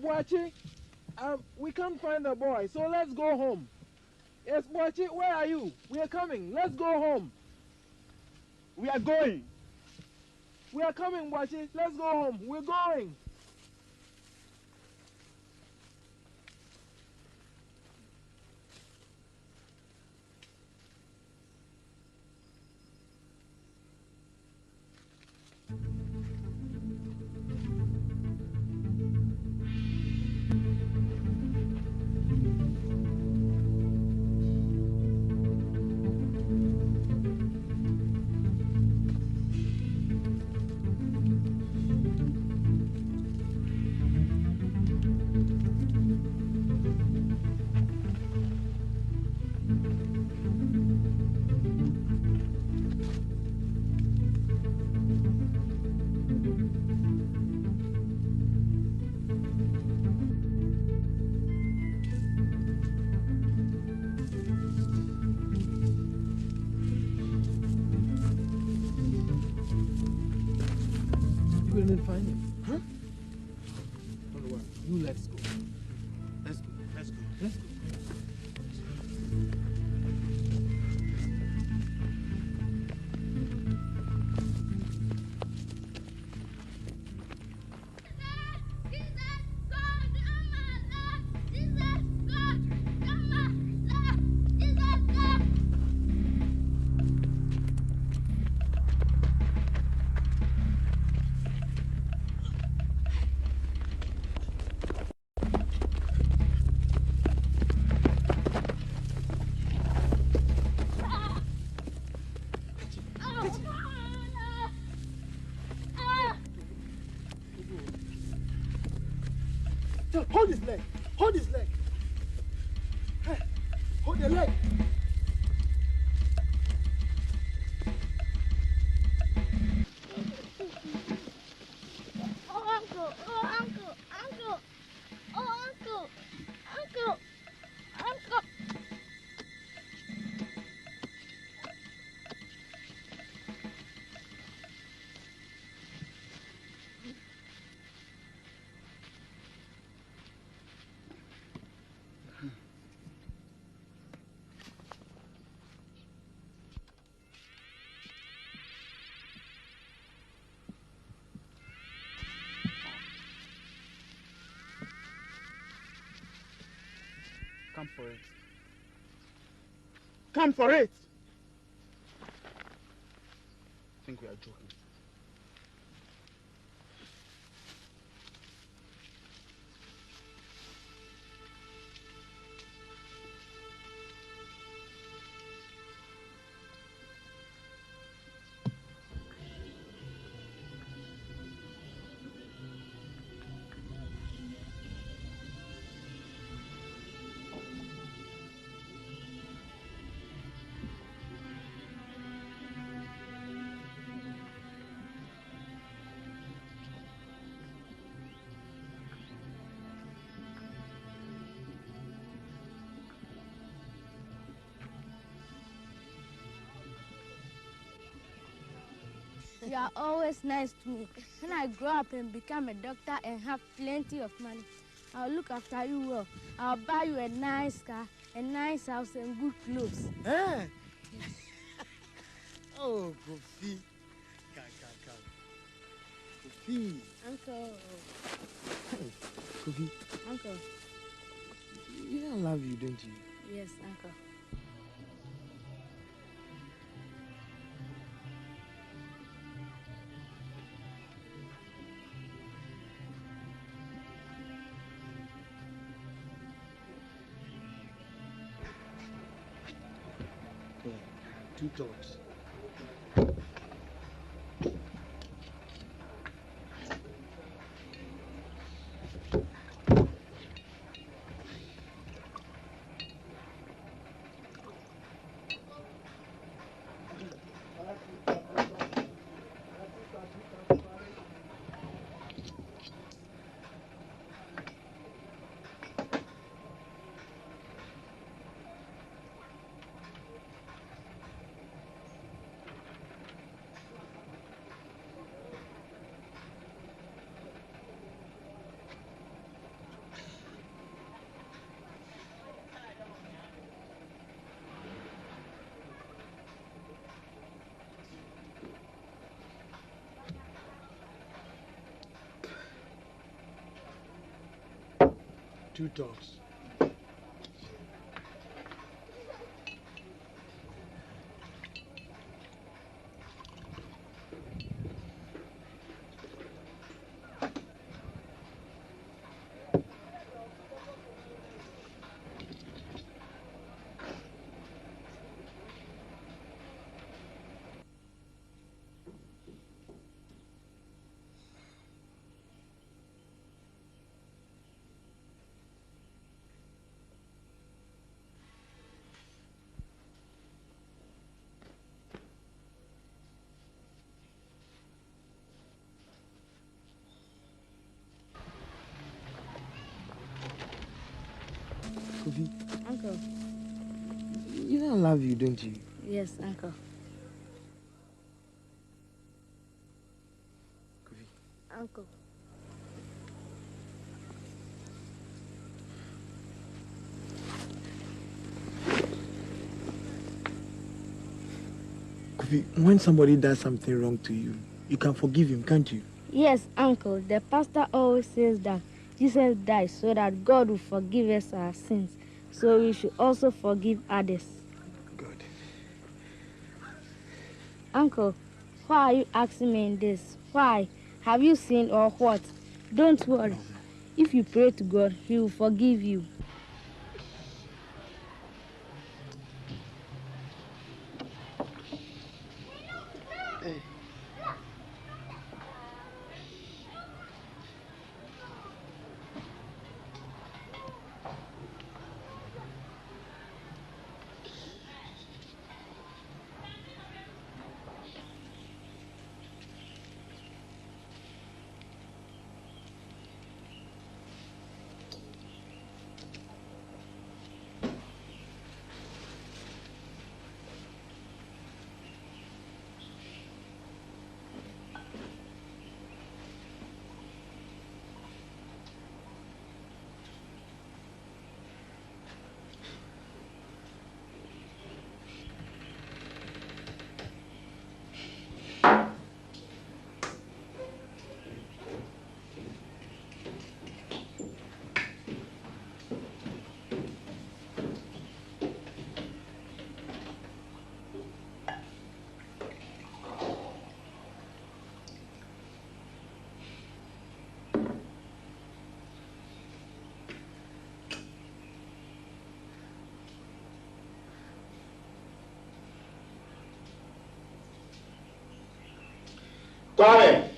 Speaker 11: Boachi, we can't find the boy, so let's go home. Yes, Boachi, where are you? We are coming. Let's go home.
Speaker 7: We are going.
Speaker 11: We are coming, Boachi. Let's go home. We're going. Couldn't find him. Huh? Don't worry. You let's go. Let's go. Let's go. Let's go.
Speaker 15: Hold his leg. Hold his leg. Hey, hold the leg.
Speaker 8: Oh, uncle. Oh, uncle. Uncle. Oh, uncle. Uncle. Uncle.
Speaker 7: Come for it. Come for it! I think we are joking.
Speaker 8: You are always nice to me. When I grow up and become a doctor and have plenty of money, I'll look after you well. I'll buy you a nice car, a nice house, and good clothes.
Speaker 15: Eh? Oh, KOFI. Come. KOFI.
Speaker 8: Uncle.
Speaker 15: Hey, KOFI.
Speaker 8: Uncle.
Speaker 15: You know I love you, don't you?
Speaker 8: Yes, Uncle.
Speaker 15: Yeah, 2 thoughts. Two dogs. KOFI.
Speaker 8: Uncle.
Speaker 15: You know I love you, don't you?
Speaker 8: Yes, Uncle.
Speaker 15: KOFI.
Speaker 8: Uncle.
Speaker 15: KOFI, when somebody does something wrong to you, you can forgive him, can't you?
Speaker 8: Yes, Uncle. The pastor always says that Jesus died so that God will forgive us our sins. So we should also forgive others.
Speaker 15: Good.
Speaker 8: Uncle, why are you asking me this? Why? Have you sinned or what? Don't worry.
Speaker 15: No.
Speaker 8: If you pray to God, He will forgive you.
Speaker 15: Hey.
Speaker 5: Coming.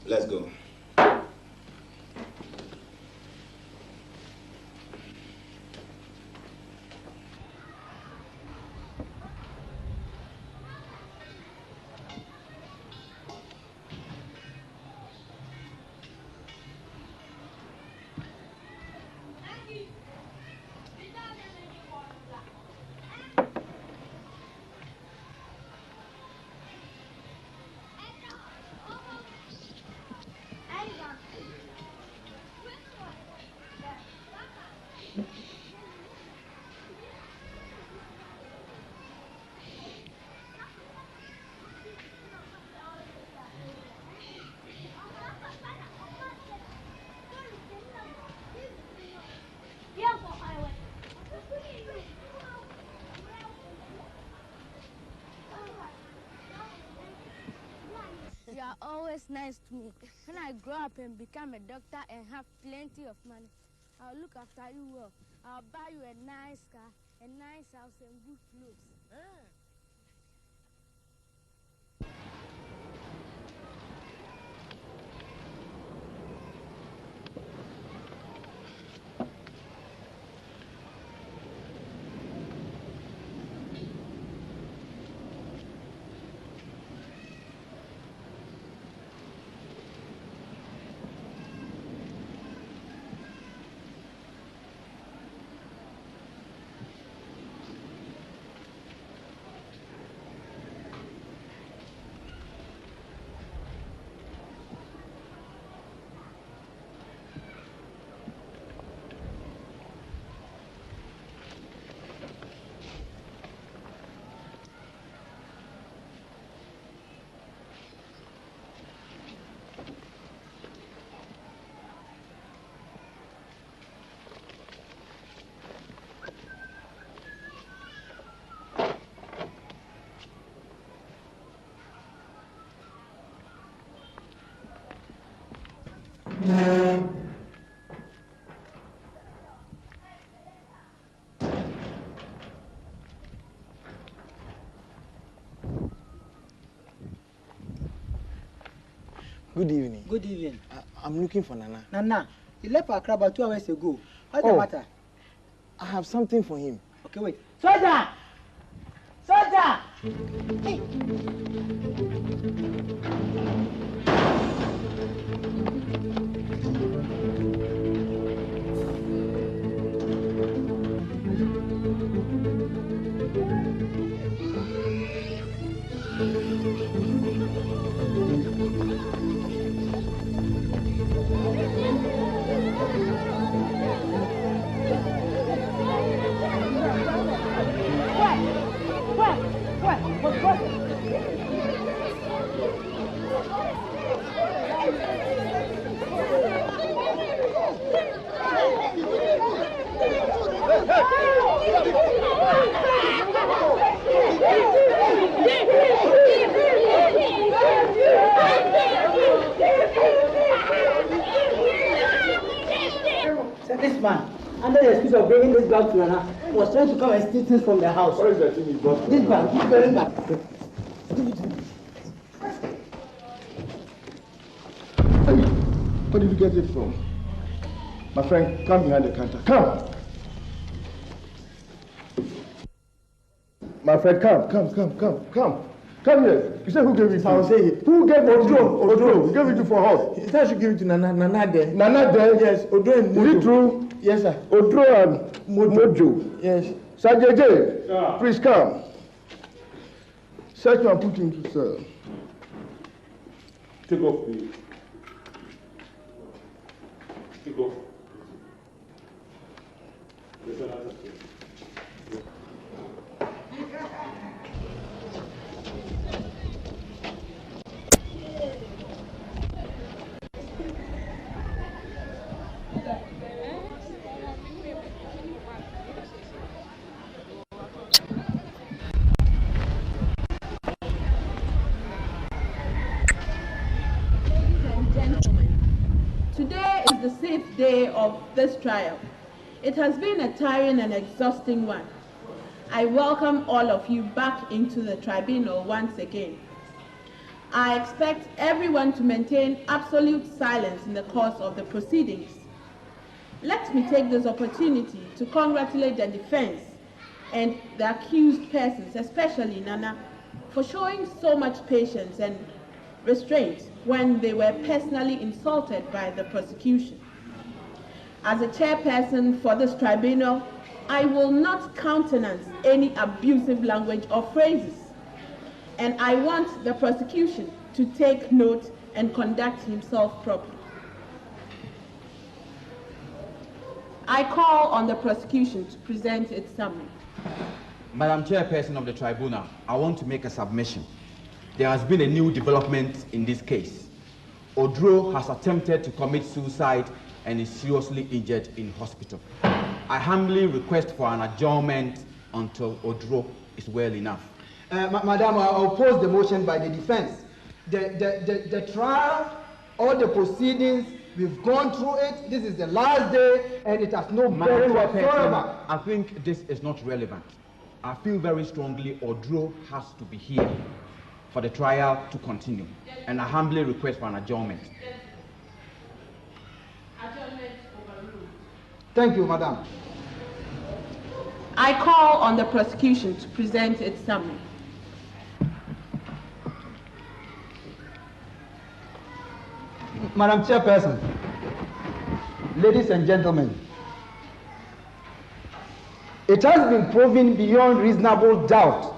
Speaker 5: Let's go.
Speaker 8: You are always nice to me. When I grow up and become a doctor and have plenty of money, I'll look after you well. I'll buy you a nice car, a nice house, and good clothes.
Speaker 12: Good evening.
Speaker 16: Good evening.
Speaker 12: I'm looking for Nana.
Speaker 16: Nana, he left Accra about 2 hours ago. What's the matter?
Speaker 12: I have something for him.
Speaker 16: Okay, wait. Soldier! Soldier! Hey. This man, under the excuse of bringing this bag to Nana, was trying to come and steal things from the house.
Speaker 5: What is that thing you brought?
Speaker 16: This bag, keep going back.
Speaker 5: Where did you get it from? My friend, come behind the counter. Come! My friend, come. Come here. You said who gave it to you?
Speaker 12: I'll say it.
Speaker 5: Who gave it to you? Odro. You gave it to for us.
Speaker 12: He said I should give it to Nana. Nana there.
Speaker 5: Nana there?
Speaker 12: Yes. Odro and Mojo.
Speaker 5: Is it true?
Speaker 12: Yes, sir.
Speaker 5: Odro and Mojo.
Speaker 12: Yes.
Speaker 5: Sergeant J, please come. Search him and put him to cell.
Speaker 3: Take off, please. Take off. There's another thing.
Speaker 2: the 6th day of this trial. It has been a tiring and exhausting one. I welcome all of you back into the tribunal once again. I expect everyone to maintain absolute silence in the course of the proceedings. Let me take this opportunity to congratulate the defense and the accused persons, especially Nana, for showing so much patience and restraint when they were personally insulted by the prosecution. As a chairperson for this tribunal, I will not countenance any abusive language or phrases, and I want the prosecution to take note and conduct himself properly. I call on the prosecution to present its summary.
Speaker 17: Madam Chairperson of the tribunal, I want to make a submission. There has been a new development in this case. Odro has attempted to commit suicide and is seriously injured in hospital. I humbly request for an adjournment until Odro is well enough.
Speaker 18: Madam, I oppose the motion by the defense. The trial, all the proceedings, we've gone through it. This is the last day, and it has no bearing whatsoever.
Speaker 17: I think this is not relevant. I feel very strongly Odro has to be here for the trial to continue, and I humbly request for an adjournment.
Speaker 18: Thank you, Madam.
Speaker 2: I call on the prosecution to present its summary.
Speaker 18: Madam Chairperson, ladies and gentlemen, it has been proven beyond reasonable doubt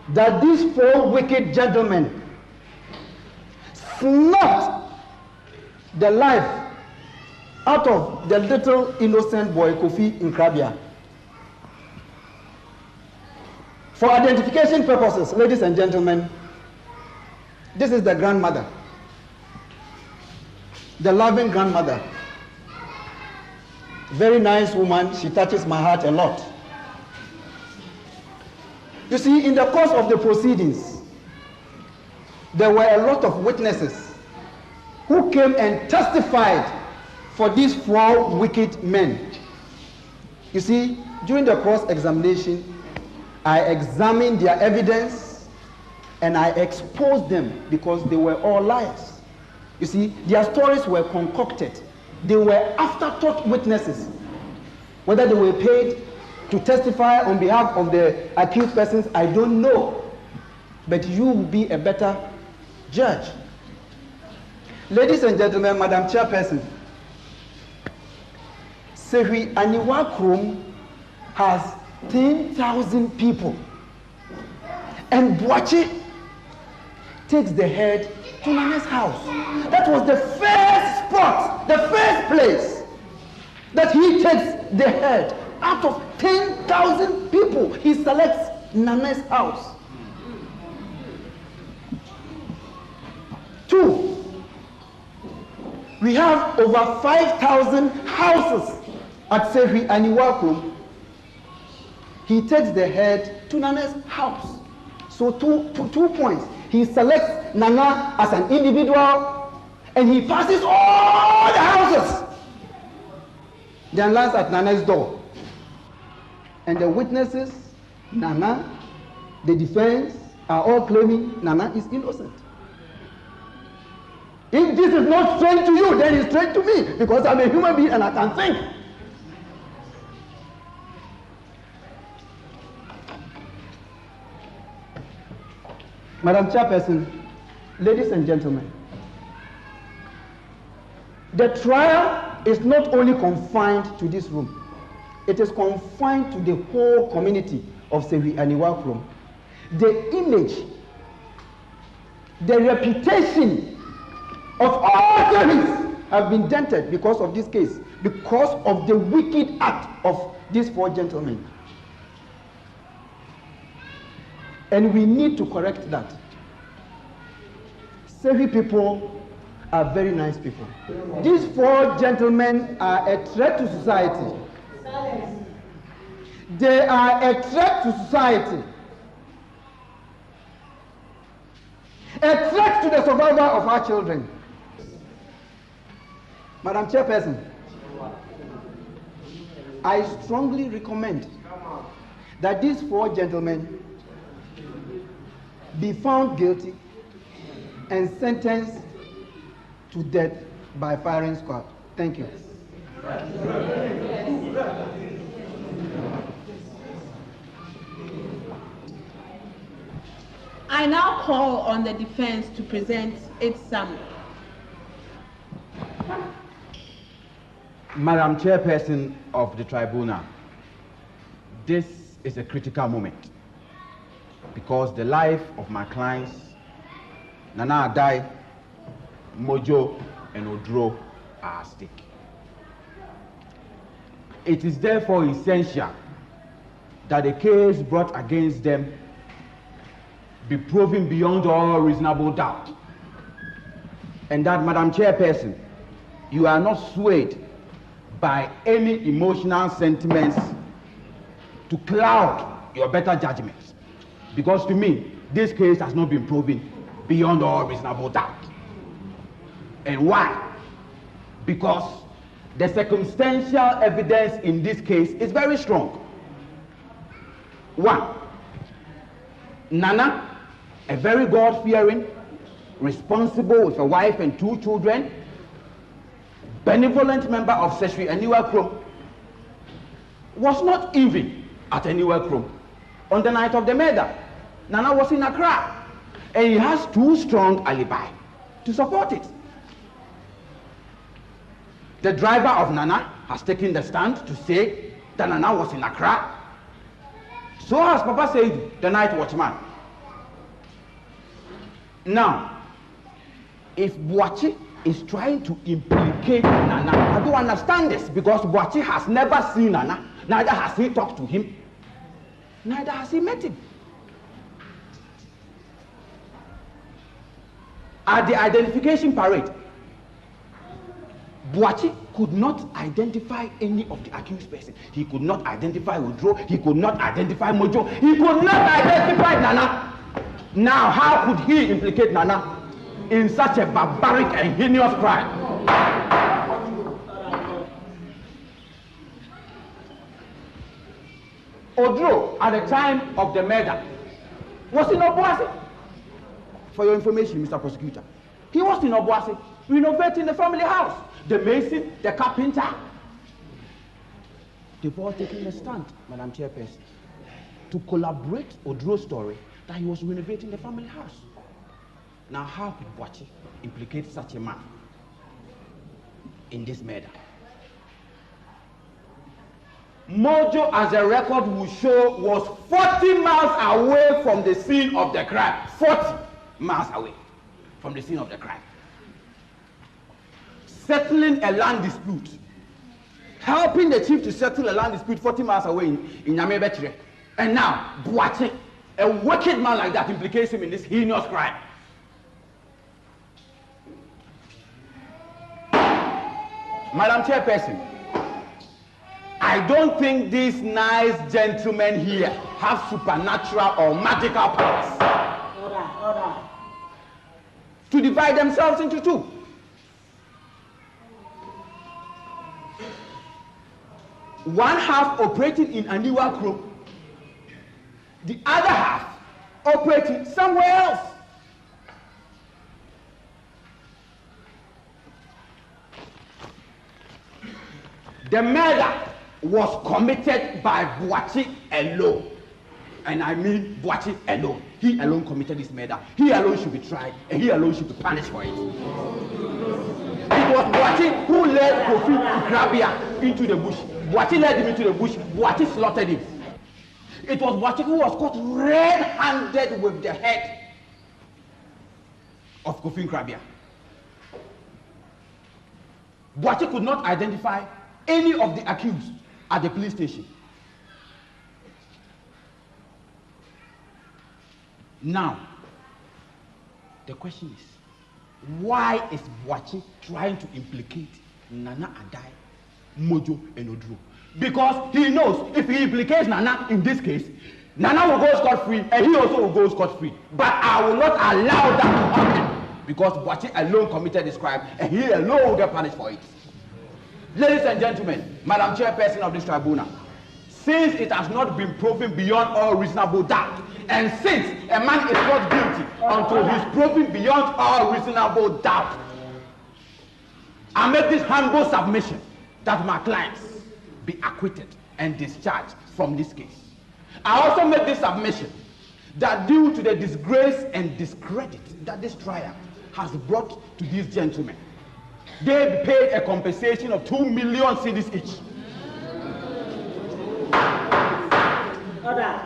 Speaker 18: that these 4 wicked gentlemen snuffed the life out of the little innocent boy KOFI in NKRABEA. For identification purposes, ladies and gentlemen, this is the grandmother, the loving grandmother. Very nice woman, she touches my heart a lot. You see, in the course of the proceedings, there were a lot of witnesses who came and testified for these 4 wicked men. You see, during the cross-examination, I examined their evidence and I exposed them because they were all liars. You see, their stories were concocted. They were afterthought witnesses. Whether they were paid to testify on behalf of the accused persons, I don't know. But you will be a better judge. Ladies and gentlemen, Madam Chairperson, Sehui Aniwa Krom has 10,000 people. And Boachi takes the head to Nana's house. That was the first spot, the first place that he takes the head. Out of 10,000 people, he selects Nana's house. 2, we have over 5,000 houses at Sehui Aniwa Krom. He takes the head to Nana's house. So 2 points. He selects Nana as an individual and he passes all the houses. Then lands at Nana's door. And the witnesses, Nana, the defense, are all claiming Nana is innocent. If this is not strange to you, then it's strange to me because I'm a human being and I can think. Madam Chairperson, ladies and gentlemen, the trial is not only confined to this room, it is confined to the whole community of Sehui Aniwa Krom. The image, the reputation of all Sehis have been dented because of this case, because of the wicked act of these 4 gentlemen. And we need to correct that. Sehui people are very nice people. These 4 gentlemen are a threat to society. They are a threat to society. A threat to the survival of our children. Madam Chairperson, I strongly recommend that these 4 gentlemen be found guilty and sentenced to death by firing squad. Thank you.
Speaker 2: I now call on the defense to present its summary.
Speaker 17: Madam Chairperson of the tribunal, this is a critical moment because the life of my clients, Nana Adai, Mojo, and Odro are at stake. It is therefore essential that the case brought against them be proven beyond all reasonable doubt. And that, Madam Chairperson, you are not swayed by any emotional sentiments to cloud your better judgments. Because to me, this case has not been proven beyond all reasonable doubt. And why? Because the circumstantial evidence in this case is very strong. 1, Nana, a very God-fearing, responsible with a wife and 2 children, benevolent member of Sesri Aniwa Krom, was not even at Aniwa Krom on the night of the murder. Nana was in Accra, and he has 2 strong alibi to support it. The driver of Nana has taken the stand to say that Nana was in Accra. So has Papa Said, the night watchman. Now, if Boachi is trying to implicate Nana, I don't understand this because Boachi has never seen Nana, neither has he talked to him, neither has he met him. At the identification parade, Boachi could not identify any of the accused person. He could not identify Udro, he could not identify Mojo, he could not identify Nana. Now, how could he implicate Nana in such a barbaric and heinous crime? Odro, at the time of the murder, was in Obuasi. For your information, Mr. Prosecutor, he was in Obuasi renovating the family house. The mason, the carpenter, they've all taken a stand, Madam Chairperson, to collaborate Odro's story that he was renovating the family house. Now, how could Boachi implicate such a man in this murder? Mojo, as the record will show, was 40 miles away from the scene of the crime. 40 miles away from the scene of the crime. Settling a land dispute. Helping the chief to settle a land dispute 40 miles away in Nyamebetire. And now, Boachi, a wicked man like that, implicates him in this heinous crime. Madam Chairperson, I don't think these nice gentlemen here have supernatural or magical powers to divide themselves into 2. One half operating in Aniwa Krom, the other half operating somewhere else. The murder was committed by Boachi alone. And I mean Boachi alone. He alone committed this murder. He alone should be tried, and he alone should be punished for it. It was Boachi who led KOFI NKRABEA into the bush. Boachi led him into the bush. Boachi slaughtered him. It was Boachi who was caught red-handed with the head of KOFI NKRABEA. Boachi could not identify any of the accused at the police station. Now, the question is, why is Boachi trying to implicate Nana Adai, Mojo, and Odro? Because he knows if he implicates Nana in this case, Nana will go scot-free and he also will go scot-free. But I will not allow that to happen because Boachi alone committed this crime and he alone will get punished for it. Ladies and gentlemen, Madam Chairperson of this tribunal, since it has not been proven beyond all reasonable doubt, and since a man is not guilty until he is proven beyond all reasonable doubt, I make this humble submission that my clients be acquitted and discharged from this case. I also make this submission that due to the disgrace and discredit that this trial has brought to these gentlemen, they be paid a compensation of 2 million cedis each.
Speaker 16: Order.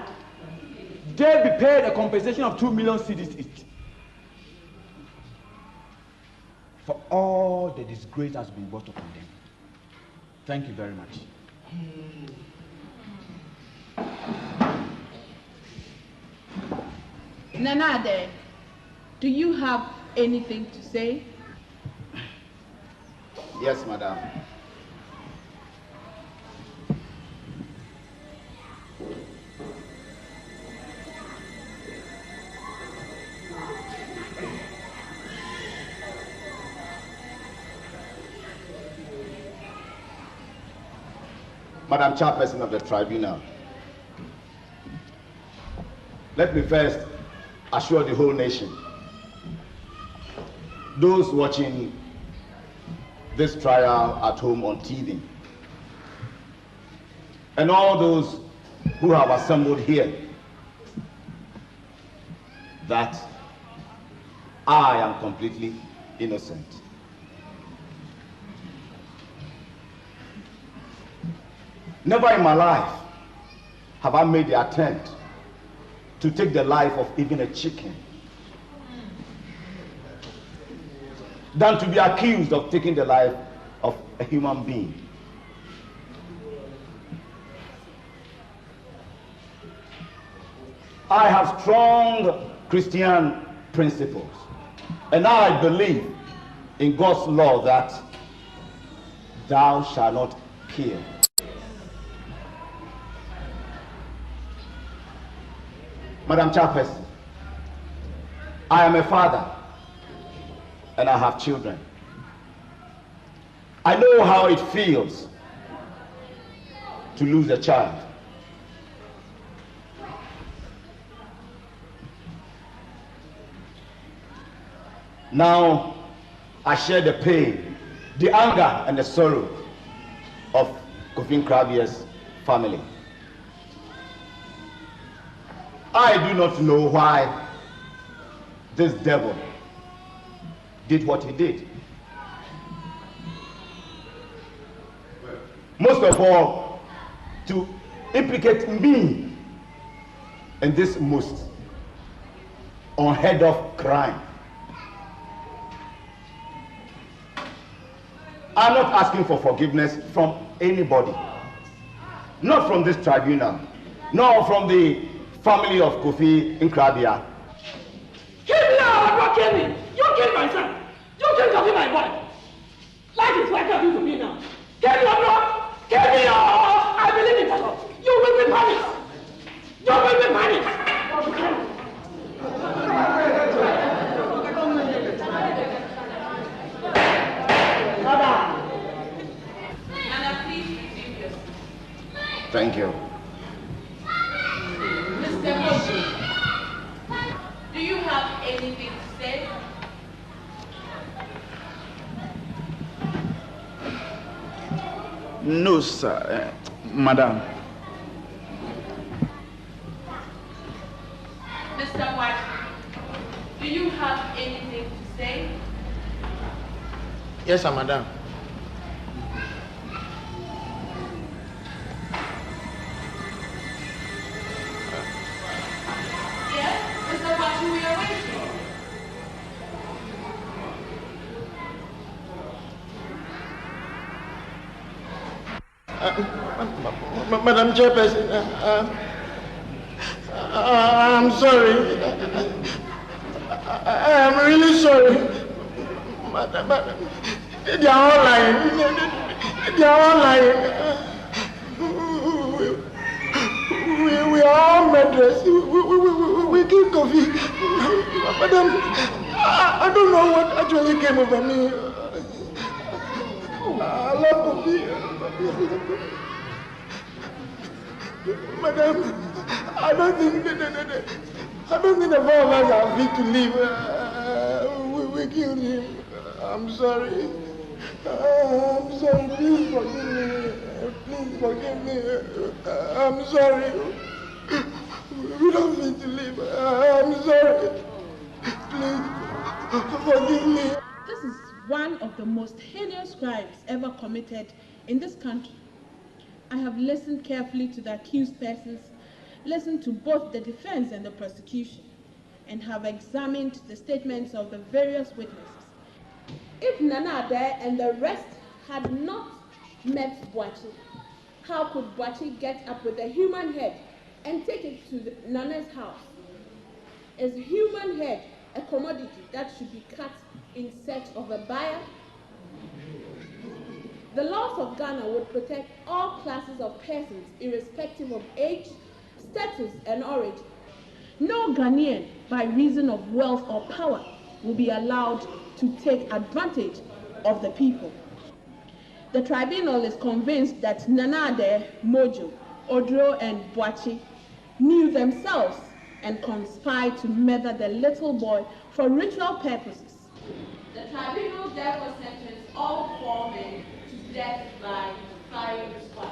Speaker 17: They be paid a compensation of 2 million cedis each for all the disgrace that has been brought upon them. Thank you very much.
Speaker 2: Nanade, do you have anything to say?
Speaker 5: Yes, madam. Madam Chairperson of the Tribunal, let me first assure the whole nation, those watching this trial at home on TV, and all those who have assembled here, that I am completely innocent. Never in my life have I made the attempt to take the life of even a chicken, than to be accused of taking the life of a human being. I have strong Christian principles, and I believe in God's law that thou shalt not kill. Madam Chairperson, I am a father and I have children. I know how it feels to lose a child. Now, I share the pain, the anger, and the sorrow of KOFI NKRABEA's family. I do not know why this devil did what he did. Most of all, to implicate me in this most unheard of crime. I'm not asking for forgiveness from anybody, not from this tribunal, nor from the family of KOFI NKRABEA.
Speaker 16: Kill me now, not kill me. You killed my son. You killed KOFI, my boy. Life is like you to me now. Kill me, bro. Kill me. I believe in God. You will be punished. You will be punished.
Speaker 5: Thank you.
Speaker 2: Mr. Moshi, do you have anything to say?
Speaker 7: No, sir, madam.
Speaker 2: Mr. White, do you have anything to say?
Speaker 12: Yes, sir, madam.
Speaker 2: Yes, Mr. White, we are waiting.
Speaker 12: Madam Chairperson, I'm sorry. I am really sorry. They are all lying. They are all lying. We are all murderers. We killed KOFI. Madam, I don't know what actually came over me.
Speaker 15: I love Kofi. Madam, I don't think the four of us are fit to live. We killed him. I'm sorry. I'm sorry. Please forgive me. Please forgive me. I'm sorry. We don't need to live. I'm sorry. Please forgive me.
Speaker 2: This is one of the most heinous crimes ever committed in this country. I have listened carefully to the accused persons, listened to both the defense and the prosecution, and have examined the statements of the various witnesses. If Nana Adair and the rest had not met Boachi, how could Boachi get up with a human head and take it to Nana's house? Is human head a commodity that should be cut in search of a buyer? The laws of Ghana would protect all classes of persons irrespective of age, status, and origin. No Ghanaian, by reason of wealth or power, will be allowed to take advantage of the people. The tribunal is convinced that Nana Adair, Mojo, Odro, and Boachi knew themselves and conspired to murder the little boy for ritual purposes. The tribunal therefore sentenced all four men to death by firing squad.